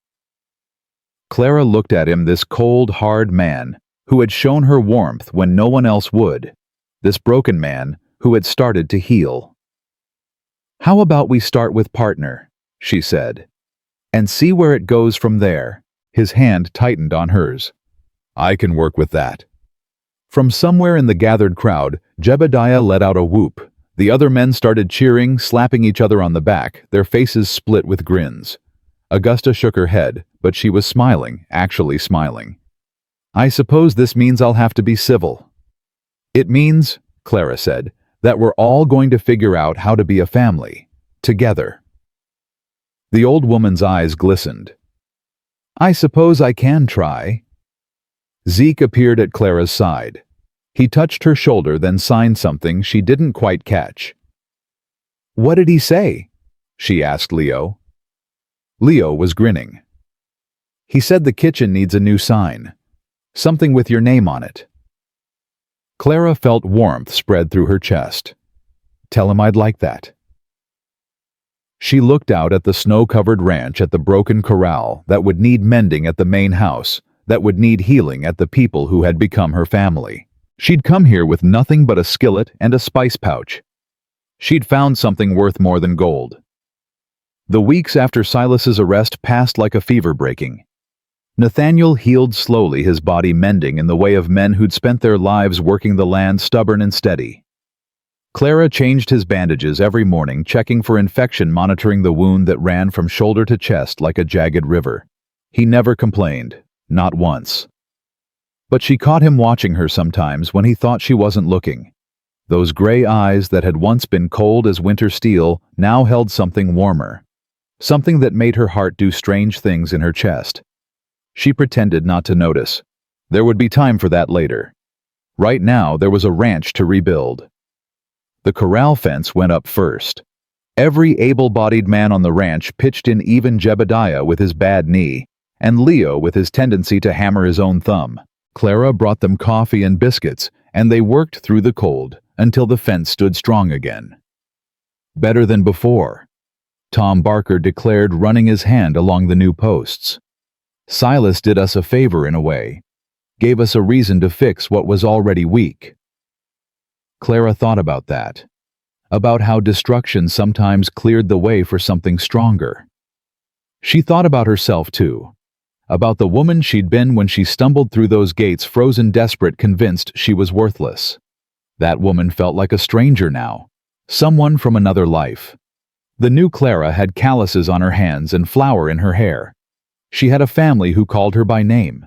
Clara looked at him, this cold, hard man who had shown her warmth when no one else would, this broken man who had started to heal. "How about we start with partner," she said, "and see where it goes from there." His hand tightened on hers. "I can work with that." From somewhere in the gathered crowd, Jebediah let out a whoop. The other men started cheering, slapping each other on the back, their faces split with grins. Augusta shook her head, but she was smiling, actually smiling. "I suppose this means I'll have to be civil." "It means," Clara said, "that we're all going to figure out how to be a family, together." The old woman's eyes glistened. "I suppose I can try." Zeke appeared at Clara's side. He touched her shoulder, then signed something she didn't quite catch. "What did he say?" she asked Leo. Leo was grinning. "He said the kitchen needs a new sign. Something with your name on it." Clara felt warmth spread through her chest. "Tell him I'd like that." She looked out at the snow-covered ranch, at the broken corral that would need mending, at the main house that would need healing, at the people who had become her family. She'd come here with nothing but a skillet and a spice pouch. She'd found something worth more than gold. The weeks after Silas's arrest passed like a fever breaking. Nathaniel healed slowly, his body mending in the way of men who'd spent their lives working the land, stubborn and steady. Clara changed his bandages every morning, checking for infection, monitoring the wound that ran from shoulder to chest like a jagged river. He never complained, not once. But she caught him watching her sometimes when he thought she wasn't looking. Those gray eyes that had once been cold as winter steel now held something warmer. Something that made her heart do strange things in her chest. She pretended not to notice. There would be time for that later. Right now, there was a ranch to rebuild. The corral fence went up first. Every able-bodied man on the ranch pitched in, even Jebediah with his bad knee, and Leo with his tendency to hammer his own thumb. Clara brought them coffee and biscuits, and they worked through the cold until the fence stood strong again. Better than before, Tom Barker declared, running his hand along the new posts. Silas did us a favor in a way, gave us a reason to fix what was already weak. Clara thought about that, about how destruction sometimes cleared the way for something stronger. She thought about herself too, about the woman she'd been when she stumbled through those gates, frozen, desperate, convinced she was worthless. That woman felt like a stranger now, someone from another life. The new Clara had calluses on her hands and flour in her hair. She had a family who called her by name.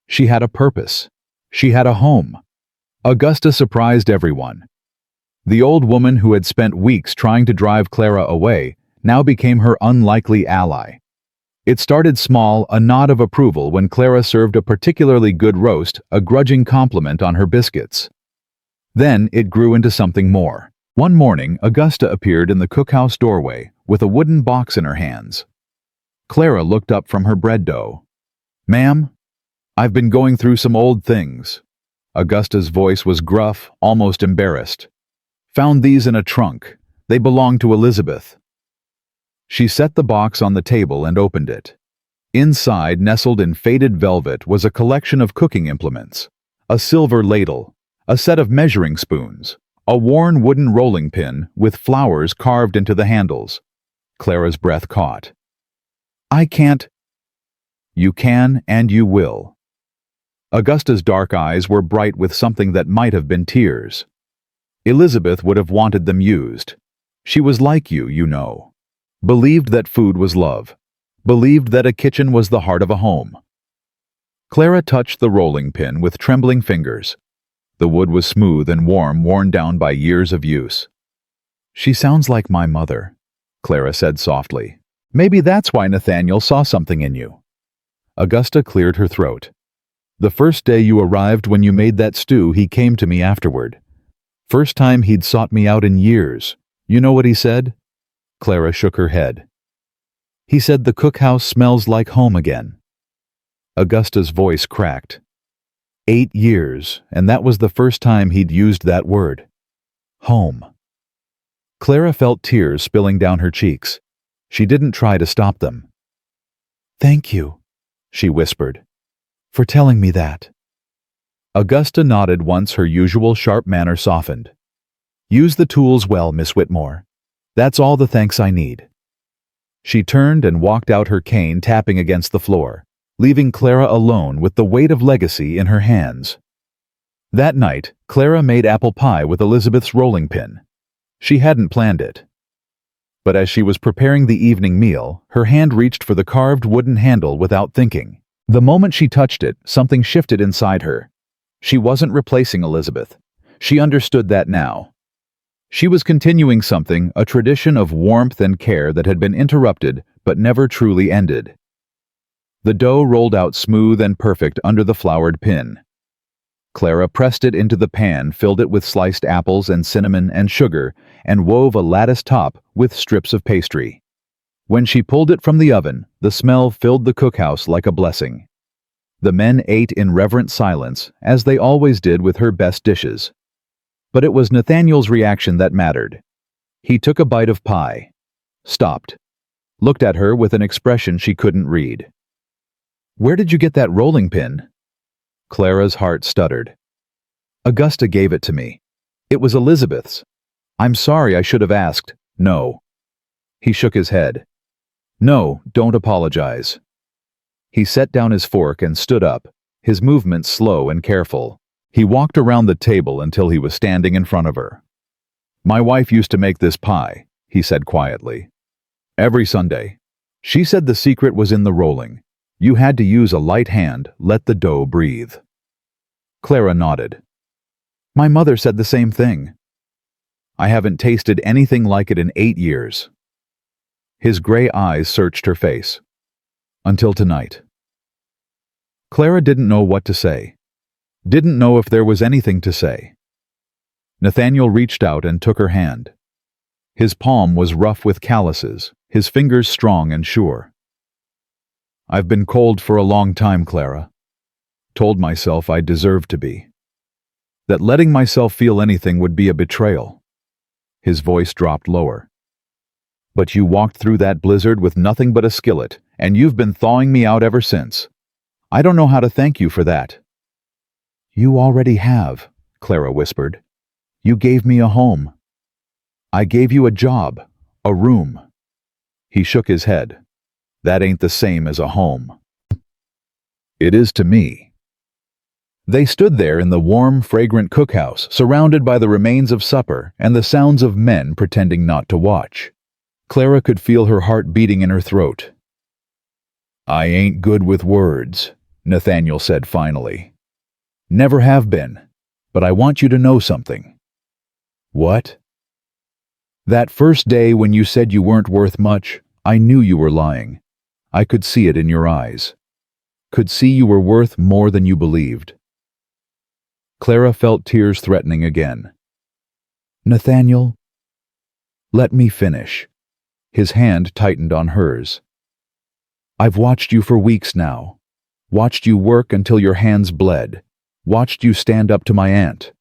She had a purpose. She had a home. Augusta surprised everyone. The old woman who had spent weeks trying to drive Clara away now became her unlikely ally. It started small, a nod of approval when Clara served a particularly good roast, a grudging compliment on her biscuits. Then it grew into something more. One morning, Augusta appeared in the cookhouse doorway with a wooden box in her hands. Clara looked up from her bread dough. "Ma'am, I've been going through some old things." Augusta's voice was gruff, almost embarrassed. "Found these in a trunk. They belong to Elizabeth." She set the box on the table and opened it. Inside, nestled in faded velvet, was a collection of cooking implements. A silver ladle, a set of measuring spoons, a worn wooden rolling pin with flowers carved into the handles. Clara's breath caught. "I can't." "You can and you will." Augusta's dark eyes were bright with something that might have been tears. "Elizabeth would have wanted them used. She was like you, you know. Believed that food was love. Believed that a kitchen was the heart of a home." Clara touched the rolling pin with trembling fingers. The wood was smooth and warm, worn down by years of use. "She sounds like my mother," Clara said softly. "Maybe that's why Nathaniel saw something in you." Augusta cleared her throat. "The first day you arrived, when you made that stew, he came to me afterward. First time he'd sought me out in years. You know what he said?" Clara shook her head. "He said the cookhouse smells like home again." Augusta's voice cracked. 8 years, and that was the first time he'd used that word. Home. Clara felt tears spilling down her cheeks. She didn't try to stop them. "Thank you," she whispered, "for telling me that." Augusta nodded once her usual sharp manner softened. "Use the tools well, Miss Whitmore. That's all the thanks I need." She turned and walked out, her cane tapping against the floor, leaving Clara alone with the weight of legacy in her hands. That night, Clara made apple pie with Elizabeth's rolling pin. She hadn't planned it. But as she was preparing the evening meal, her hand reached for the carved wooden handle without thinking. The moment she touched it, something shifted inside her. She wasn't replacing Elizabeth. She understood that now. She was continuing something, a tradition of warmth and care that had been interrupted but never truly ended. The dough rolled out smooth and perfect under the floured pin. Clara pressed it into the pan, filled it with sliced apples and cinnamon and sugar, and wove a lattice top with strips of pastry. When she pulled it from the oven, the smell filled the cookhouse like a blessing. The men ate in reverent silence, as they always did with her best dishes. But it was Nathaniel's reaction that mattered. He took a bite of pie, stopped, looked at her with an expression she couldn't read. "Where did you get that rolling pin?" Clara's heart stuttered. "Augusta gave it to me. It was Elizabeth's. I'm sorry, I should have asked." "No." He shook his head. "No, don't apologize." He set down his fork and stood up, his movements slow and careful. He walked around the table until he was standing in front of her. "My wife used to make this pie," he said quietly. "Every Sunday. She said the secret was in the rolling. You had to use a light hand, let the dough breathe." Clara nodded. "My mother said the same thing." "I haven't tasted anything like it in 8 years." His gray eyes searched her face. "Until tonight." Clara didn't know what to say. Didn't know if there was anything to say. Nathaniel reached out and took her hand. His palm was rough with calluses, his fingers strong and sure. "I've been cold for a long time, Clara. Told myself I deserved to be. That letting myself feel anything would be a betrayal." His voice dropped lower. "But you walked through that blizzard with nothing but a skillet, and you've been thawing me out ever since. I don't know how to thank you for that." "You already have," Clara whispered. "You gave me a home. I gave you a job, a room." He shook his head. "That ain't the same as a home." "It is to me." They stood there in the warm, fragrant cookhouse, surrounded by the remains of supper and the sounds of men pretending not to watch. Clara could feel her heart beating in her throat. "I ain't good with words," Nathaniel said finally. "Never have been, but I want you to know something." "What?" "That first day when you said you weren't worth much, I knew you were lying. I could see it in your eyes. Could see you were worth more than you believed." Clara felt tears threatening again. "Nathaniel, let me finish." His hand tightened on hers. "I've watched you for weeks now. Watched you work until your hands bled. Watched you stand up to my aunt.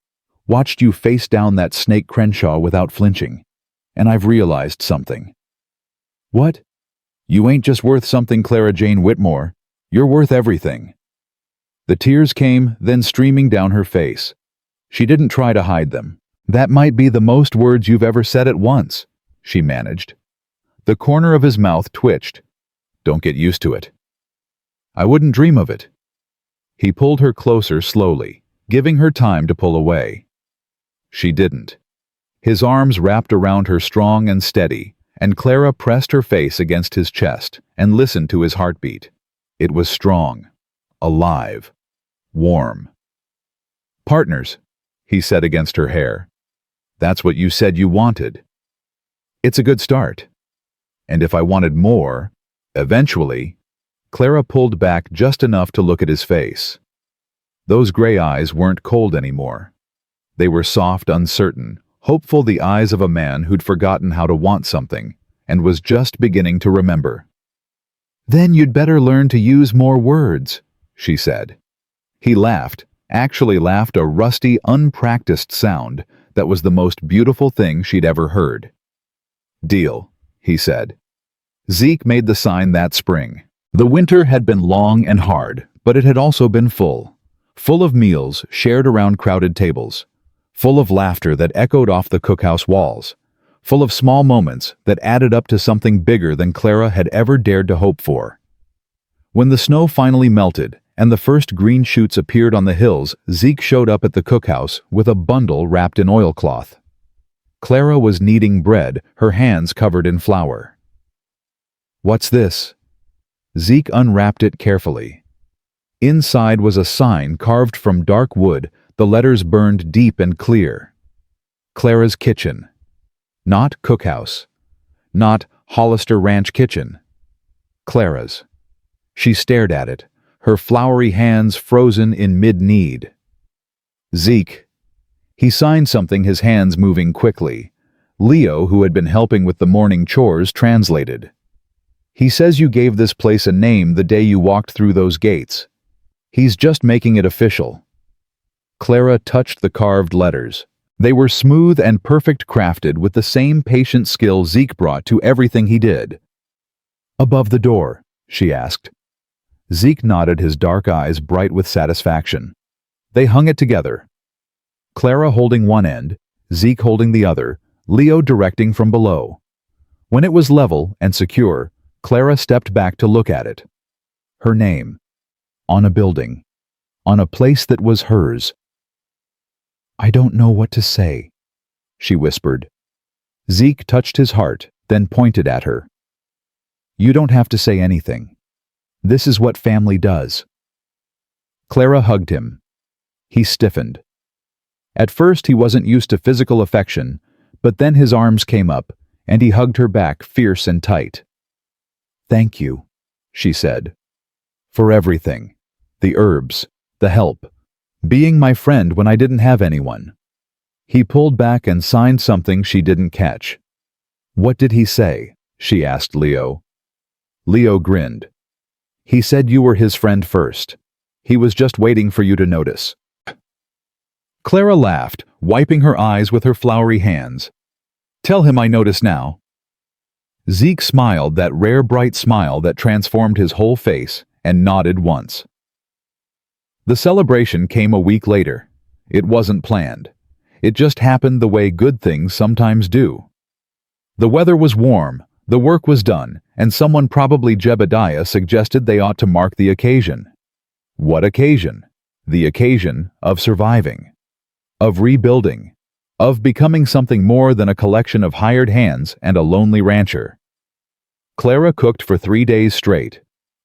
Watched you face down that snake Crenshaw without flinching. And I've realized something." "What?" "You ain't just worth something, Clara Jane Whitmore. You're worth everything." The tears came, then streaming down her face. She didn't try to hide them. "That might be the most words you've ever said at once," she managed. The corner of his mouth twitched. "Don't get used to it." "I wouldn't dream of it." He pulled her closer slowly, giving her time to pull away. She didn't. His arms wrapped around her strong and steady, and Clara pressed her face against his chest and listened to his heartbeat. It was strong, alive, warm. "Partners," he said against her hair. "That's what you said you wanted." "It's a good start. And if I wanted more, eventually..." Clara pulled back just enough to look at his face. Those gray eyes weren't cold anymore. They were soft, uncertain, hopeful, the eyes of a man who'd forgotten how to want something and was just beginning to remember. "Then you'd better learn to use more words," she said. He laughed, actually laughed, a rusty, unpracticed sound that was the most beautiful thing she'd ever heard. "Deal," he said. Zeke made the sign that spring. The winter had been long and hard, but it had also been full. Full of meals shared around crowded tables. Full of laughter that echoed off the cookhouse walls. Full of small moments that added up to something bigger than Clara had ever dared to hope for. When the snow finally melted and the first green shoots appeared on the hills, Zeke showed up at the cookhouse with a bundle wrapped in oilcloth. Clara was kneading bread, her hands covered in flour. "What's this?" Zeke unwrapped it carefully. Inside was a sign carved from dark wood, the letters burned deep and clear. Clara's Kitchen. Not cookhouse. Not Hollister Ranch Kitchen. Clara's. She stared at it, her floury hands frozen in mid-knead. Zeke. He signed something, his hands moving quickly. Leo, who had been helping with the morning chores, translated. He says you gave this place a name the day you walked through those gates. He's just making it official. Clara touched the carved letters. They were smooth and perfect, crafted with the same patient skill Zeke brought to everything he did. Above the door, she asked. Zeke nodded, his dark eyes bright with satisfaction. They hung it together. Clara holding one end, Zeke holding the other, Leo directing from below. When it was level and secure, Clara stepped back to look at it. Her name. On a building. On a place that was hers. I don't know what to say, she whispered. Zeke touched his heart, then pointed at her. You don't have to say anything. This is what family does. Clara hugged him. He stiffened. At first he wasn't used to physical affection, but then his arms came up, and he hugged her back, fierce and tight. Thank you, she said. For everything. The herbs, the help, being my friend when I didn't have anyone. He pulled back and signed something she didn't catch. What did he say? She asked Leo. Leo grinned. He said you were his friend first. He was just waiting for you to notice. Clara laughed, wiping her eyes with her floury hands. Tell him I notice now. Zeke smiled, that rare bright smile that transformed his whole face, and nodded once. The celebration came a week later. It wasn't planned. It just happened the way good things sometimes do. The weather was warm, the work was done, and someone, probably Jebediah, suggested they ought to mark the occasion. What occasion? The occasion of surviving. Of rebuilding. Of becoming something more than a collection of hired hands and a lonely rancher. Clara cooked for 3 days straight.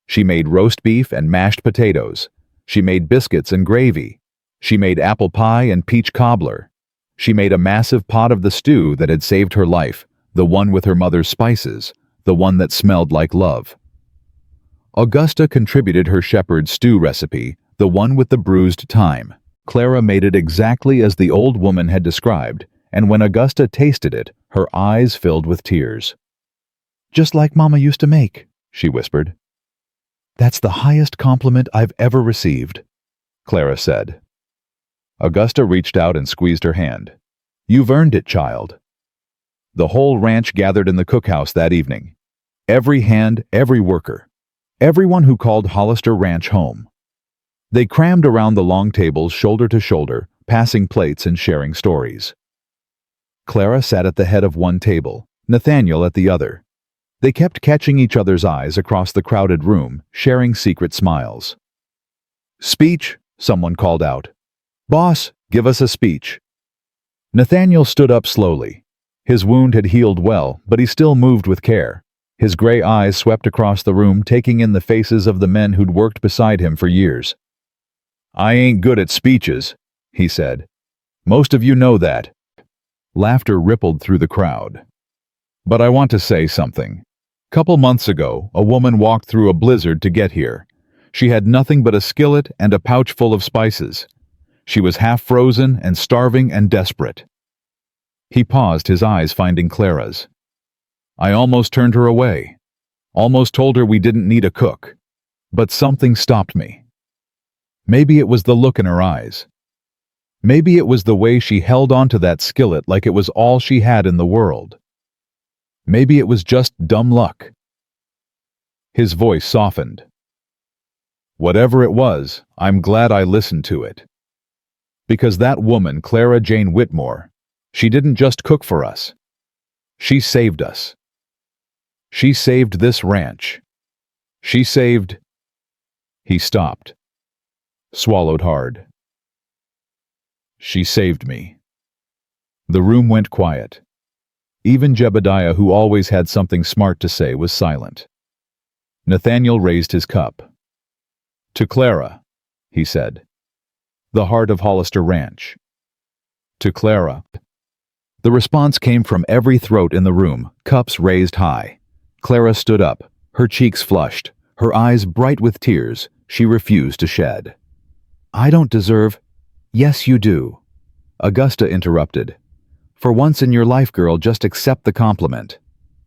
She made roast beef and mashed potatoes. She made biscuits and gravy. She made apple pie and peach cobbler. She made a massive pot of the stew that had saved her life, the one with her mother's spices, the one that smelled like love. Augusta contributed her shepherd's stew recipe, the one with the bruised thyme. Clara made it exactly as the old woman had described, and when Augusta tasted it, her eyes filled with tears. Just like Mama used to make, she whispered. That's the highest compliment I've ever received, Clara said. Augusta reached out and squeezed her hand. You've earned it, child. The whole ranch gathered in the cookhouse that evening. Every hand, every worker. Everyone who called Hollister Ranch home. They crammed around the long tables, shoulder to shoulder, passing plates and sharing stories. Clara sat at the head of one table, Nathaniel at the other. They kept catching each other's eyes across the crowded room, sharing secret smiles. Speech, someone called out. Boss, give us a speech. Nathaniel stood up slowly. His wound had healed well, but he still moved with care. His gray eyes swept across the room, taking in the faces of the men who'd worked beside him for years. I ain't good at speeches, he said. Most of you know that. Laughter rippled through the crowd. But I want to say something. Couple months ago, a woman walked through a blizzard to get here. She had nothing but a skillet and a pouch full of spices. She was half frozen and starving and desperate. He paused, his eyes finding Clara's. I almost turned her away. Almost told her we didn't need a cook. But something stopped me. Maybe it was the look in her eyes. Maybe it was the way she held onto that skillet like it was all she had in the world. Maybe it was just dumb luck. His voice softened. Whatever it was, I'm glad I listened to it. Because that woman, Clara Jane Whitmore, she didn't just cook for us. She saved us. She saved this ranch. She saved... He stopped. Swallowed hard. She saved me. The room went quiet. Even Jebediah, who always had something smart to say, was silent. Nathaniel raised his cup. To Clara, he said. The heart of Hollister Ranch. To Clara. The response came from every throat in the room, cups raised high. Clara stood up, her cheeks flushed, her eyes bright with tears she refused to shed. I don't deserve... Yes, you do. Augusta interrupted. For once in your life, girl, just accept the compliment.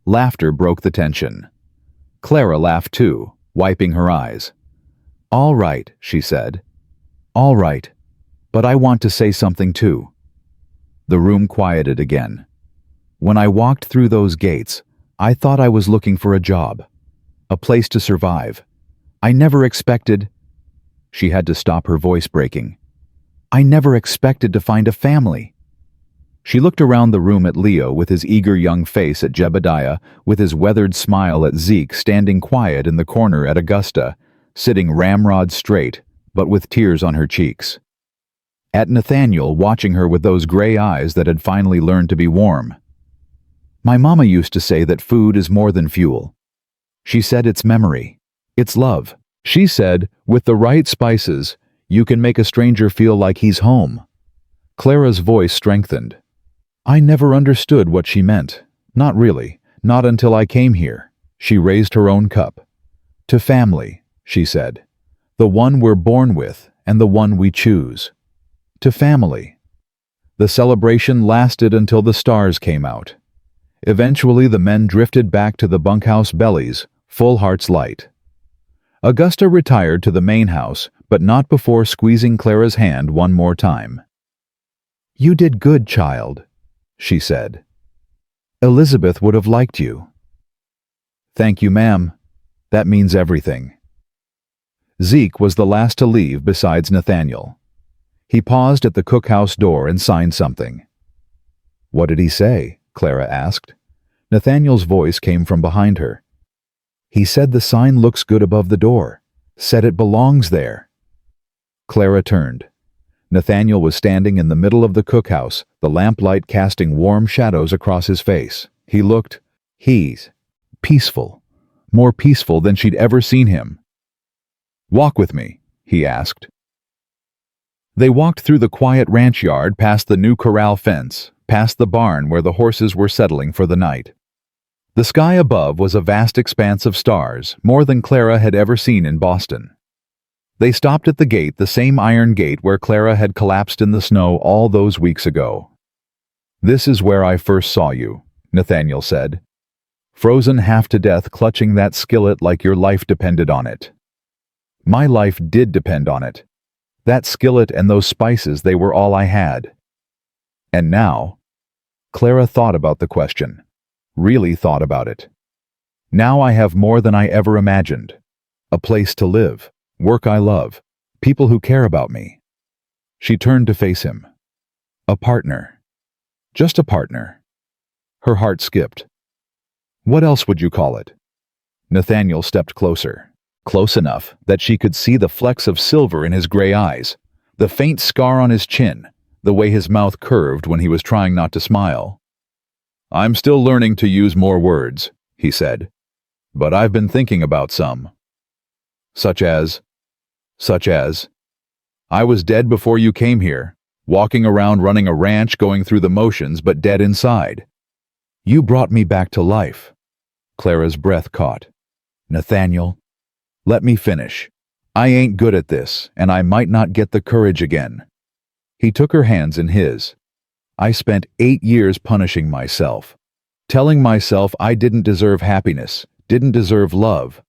Laughter broke the tension. Clara laughed too, wiping her eyes. All right, she said. All right, but I want to say something too. The room quieted again. When I walked through those gates, I thought I was looking for a job, a place to survive. I never expected— She had to stop, her voice breaking. I never expected to find a family. She looked around the room at Leo with his eager young face, at Jebediah with his weathered smile, at Zeke standing quiet in the corner, at Augusta, sitting ramrod straight, but with tears on her cheeks. At Nathaniel, watching her with those gray eyes that had finally learned to be warm. My mama used to say that food is more than fuel. She said it's memory. It's love. She said, with the right spices, you can make a stranger feel like he's home. Clara's voice strengthened. I never understood what she meant. Not really. Not until I came here. She raised her own cup. To family, she said. The one we're born with and the one we choose. To family. The celebration lasted until the stars came out. Eventually the men drifted back to the bunkhouse bellies, full hearts light. Augusta retired to the main house, but not before squeezing Clara's hand one more time. You did good, child, she said. Elizabeth would have liked you. Thank you, ma'am. That means everything. Zeke was the last to leave besides Nathaniel. He paused at the cookhouse door and signed something. What did he say? Clara asked. Nathaniel's voice came from behind her. He said the sign looks good above the door. Said it belongs there. Clara turned. Nathaniel was standing in the middle of the cookhouse, the lamplight casting warm shadows across his face. He's peaceful. More peaceful than she'd ever seen him. Walk with me, he asked. They walked through the quiet ranch yard, past the new corral fence, past the barn where the horses were settling for the night. The sky above was a vast expanse of stars, more than Clara had ever seen in Boston. They stopped at the gate, the same iron gate where Clara had collapsed in the snow all those weeks ago. This is where I first saw you, Nathaniel said. Frozen half to death, clutching that skillet like your life depended on it. My life did depend on it. That skillet and those spices, they were all I had. And now, Clara thought about the question. Really thought about it. Now I have more than I ever imagined. A place to live, work I love, people who care about me. She turned to face him. A partner. Just a partner. Her heart skipped. What else would you call it? Nathaniel stepped closer. Close enough that she could see the flecks of silver in his gray eyes, the faint scar on his chin, the way his mouth curved when he was trying not to smile. I'm still learning to use more words, he said, but I've been thinking about some. Such as, I was dead before you came here, walking around running a ranch, going through the motions, but dead inside. You brought me back to life. Clara's breath caught. Nathaniel, let me finish. I ain't good at this, and I might not get the courage again. He took her hands in his. I spent 8 years punishing myself, telling myself I didn't deserve happiness, didn't deserve love,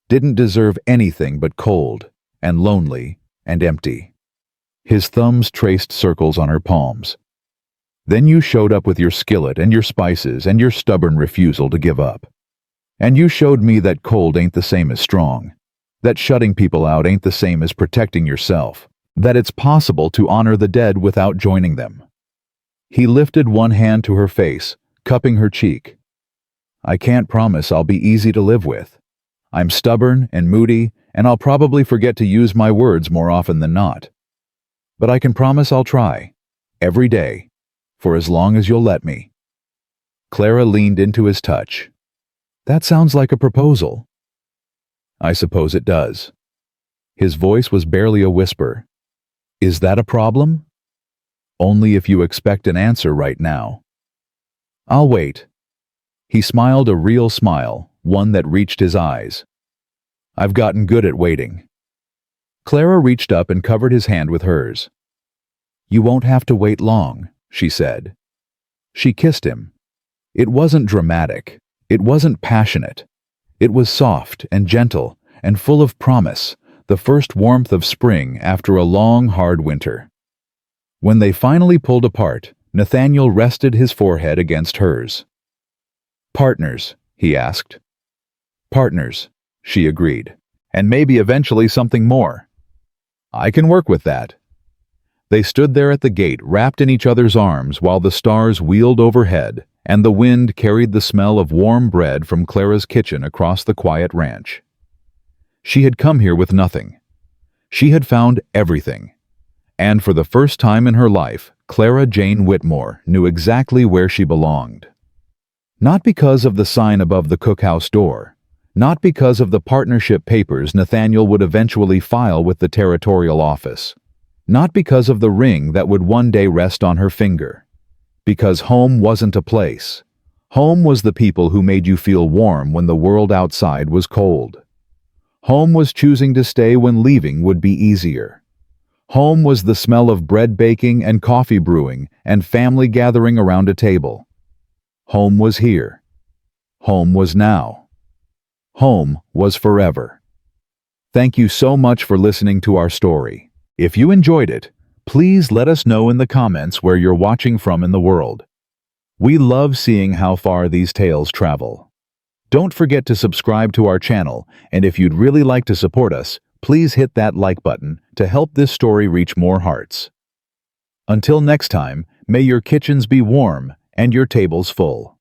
didn't deserve anything but cold, and lonely, and empty. His thumbs traced circles on her palms. Then you showed up with your skillet and your spices and your stubborn refusal to give up. And you showed me that cold ain't the same as strong, that shutting people out ain't the same as protecting yourself, that it's possible to honor the dead without joining them. He lifted one hand to her face, cupping her cheek. I can't promise I'll be easy to live with. I'm stubborn and moody, and I'll probably forget to use my words more often than not. But I can promise I'll try, every day, for as long as you'll let me. Clara leaned into his touch. That sounds like a proposal. I suppose it does. His voice was barely a whisper. Is that a problem? Only if you expect an answer right now. I'll wait. He smiled a real smile, one that reached his eyes. I've gotten good at waiting. Clara reached up and covered his hand with hers. "You won't have to wait long," she said. She kissed him. It wasn't dramatic. It wasn't passionate. It was soft and gentle and full of promise, the first warmth of spring after a long, hard winter. When they finally pulled apart, Nathaniel rested his forehead against hers. "Partners?" he asked. "Partners," she agreed. "And maybe eventually something more." "I can work with that." They stood there at the gate, wrapped in each other's arms, while the stars wheeled overhead, and the wind carried the smell of warm bread from Clara's kitchen across the quiet ranch. She had come here with nothing. She had found everything. And for the first time in her life, Clara Jane Whitmore knew exactly where she belonged. Not because of the sign above the cookhouse door, not because of the partnership papers Nathaniel would eventually file with the territorial office, not because of the ring that would one day rest on her finger. Because home wasn't a place. Home was the people who made you feel warm when the world outside was cold. Home was choosing to stay when leaving would be easier. Home was the smell of bread baking and coffee brewing and family gathering around a table. Home was here. Home was now. Home was forever. Thank you so much for listening to our story. If you enjoyed it, please let us know in the comments where you're watching from in the world. We love seeing how far these tales travel. Don't forget to subscribe to our channel, and if you'd really like to support us, please hit that like button to help this story reach more hearts. Until next time, may your kitchens be warm and your tables full.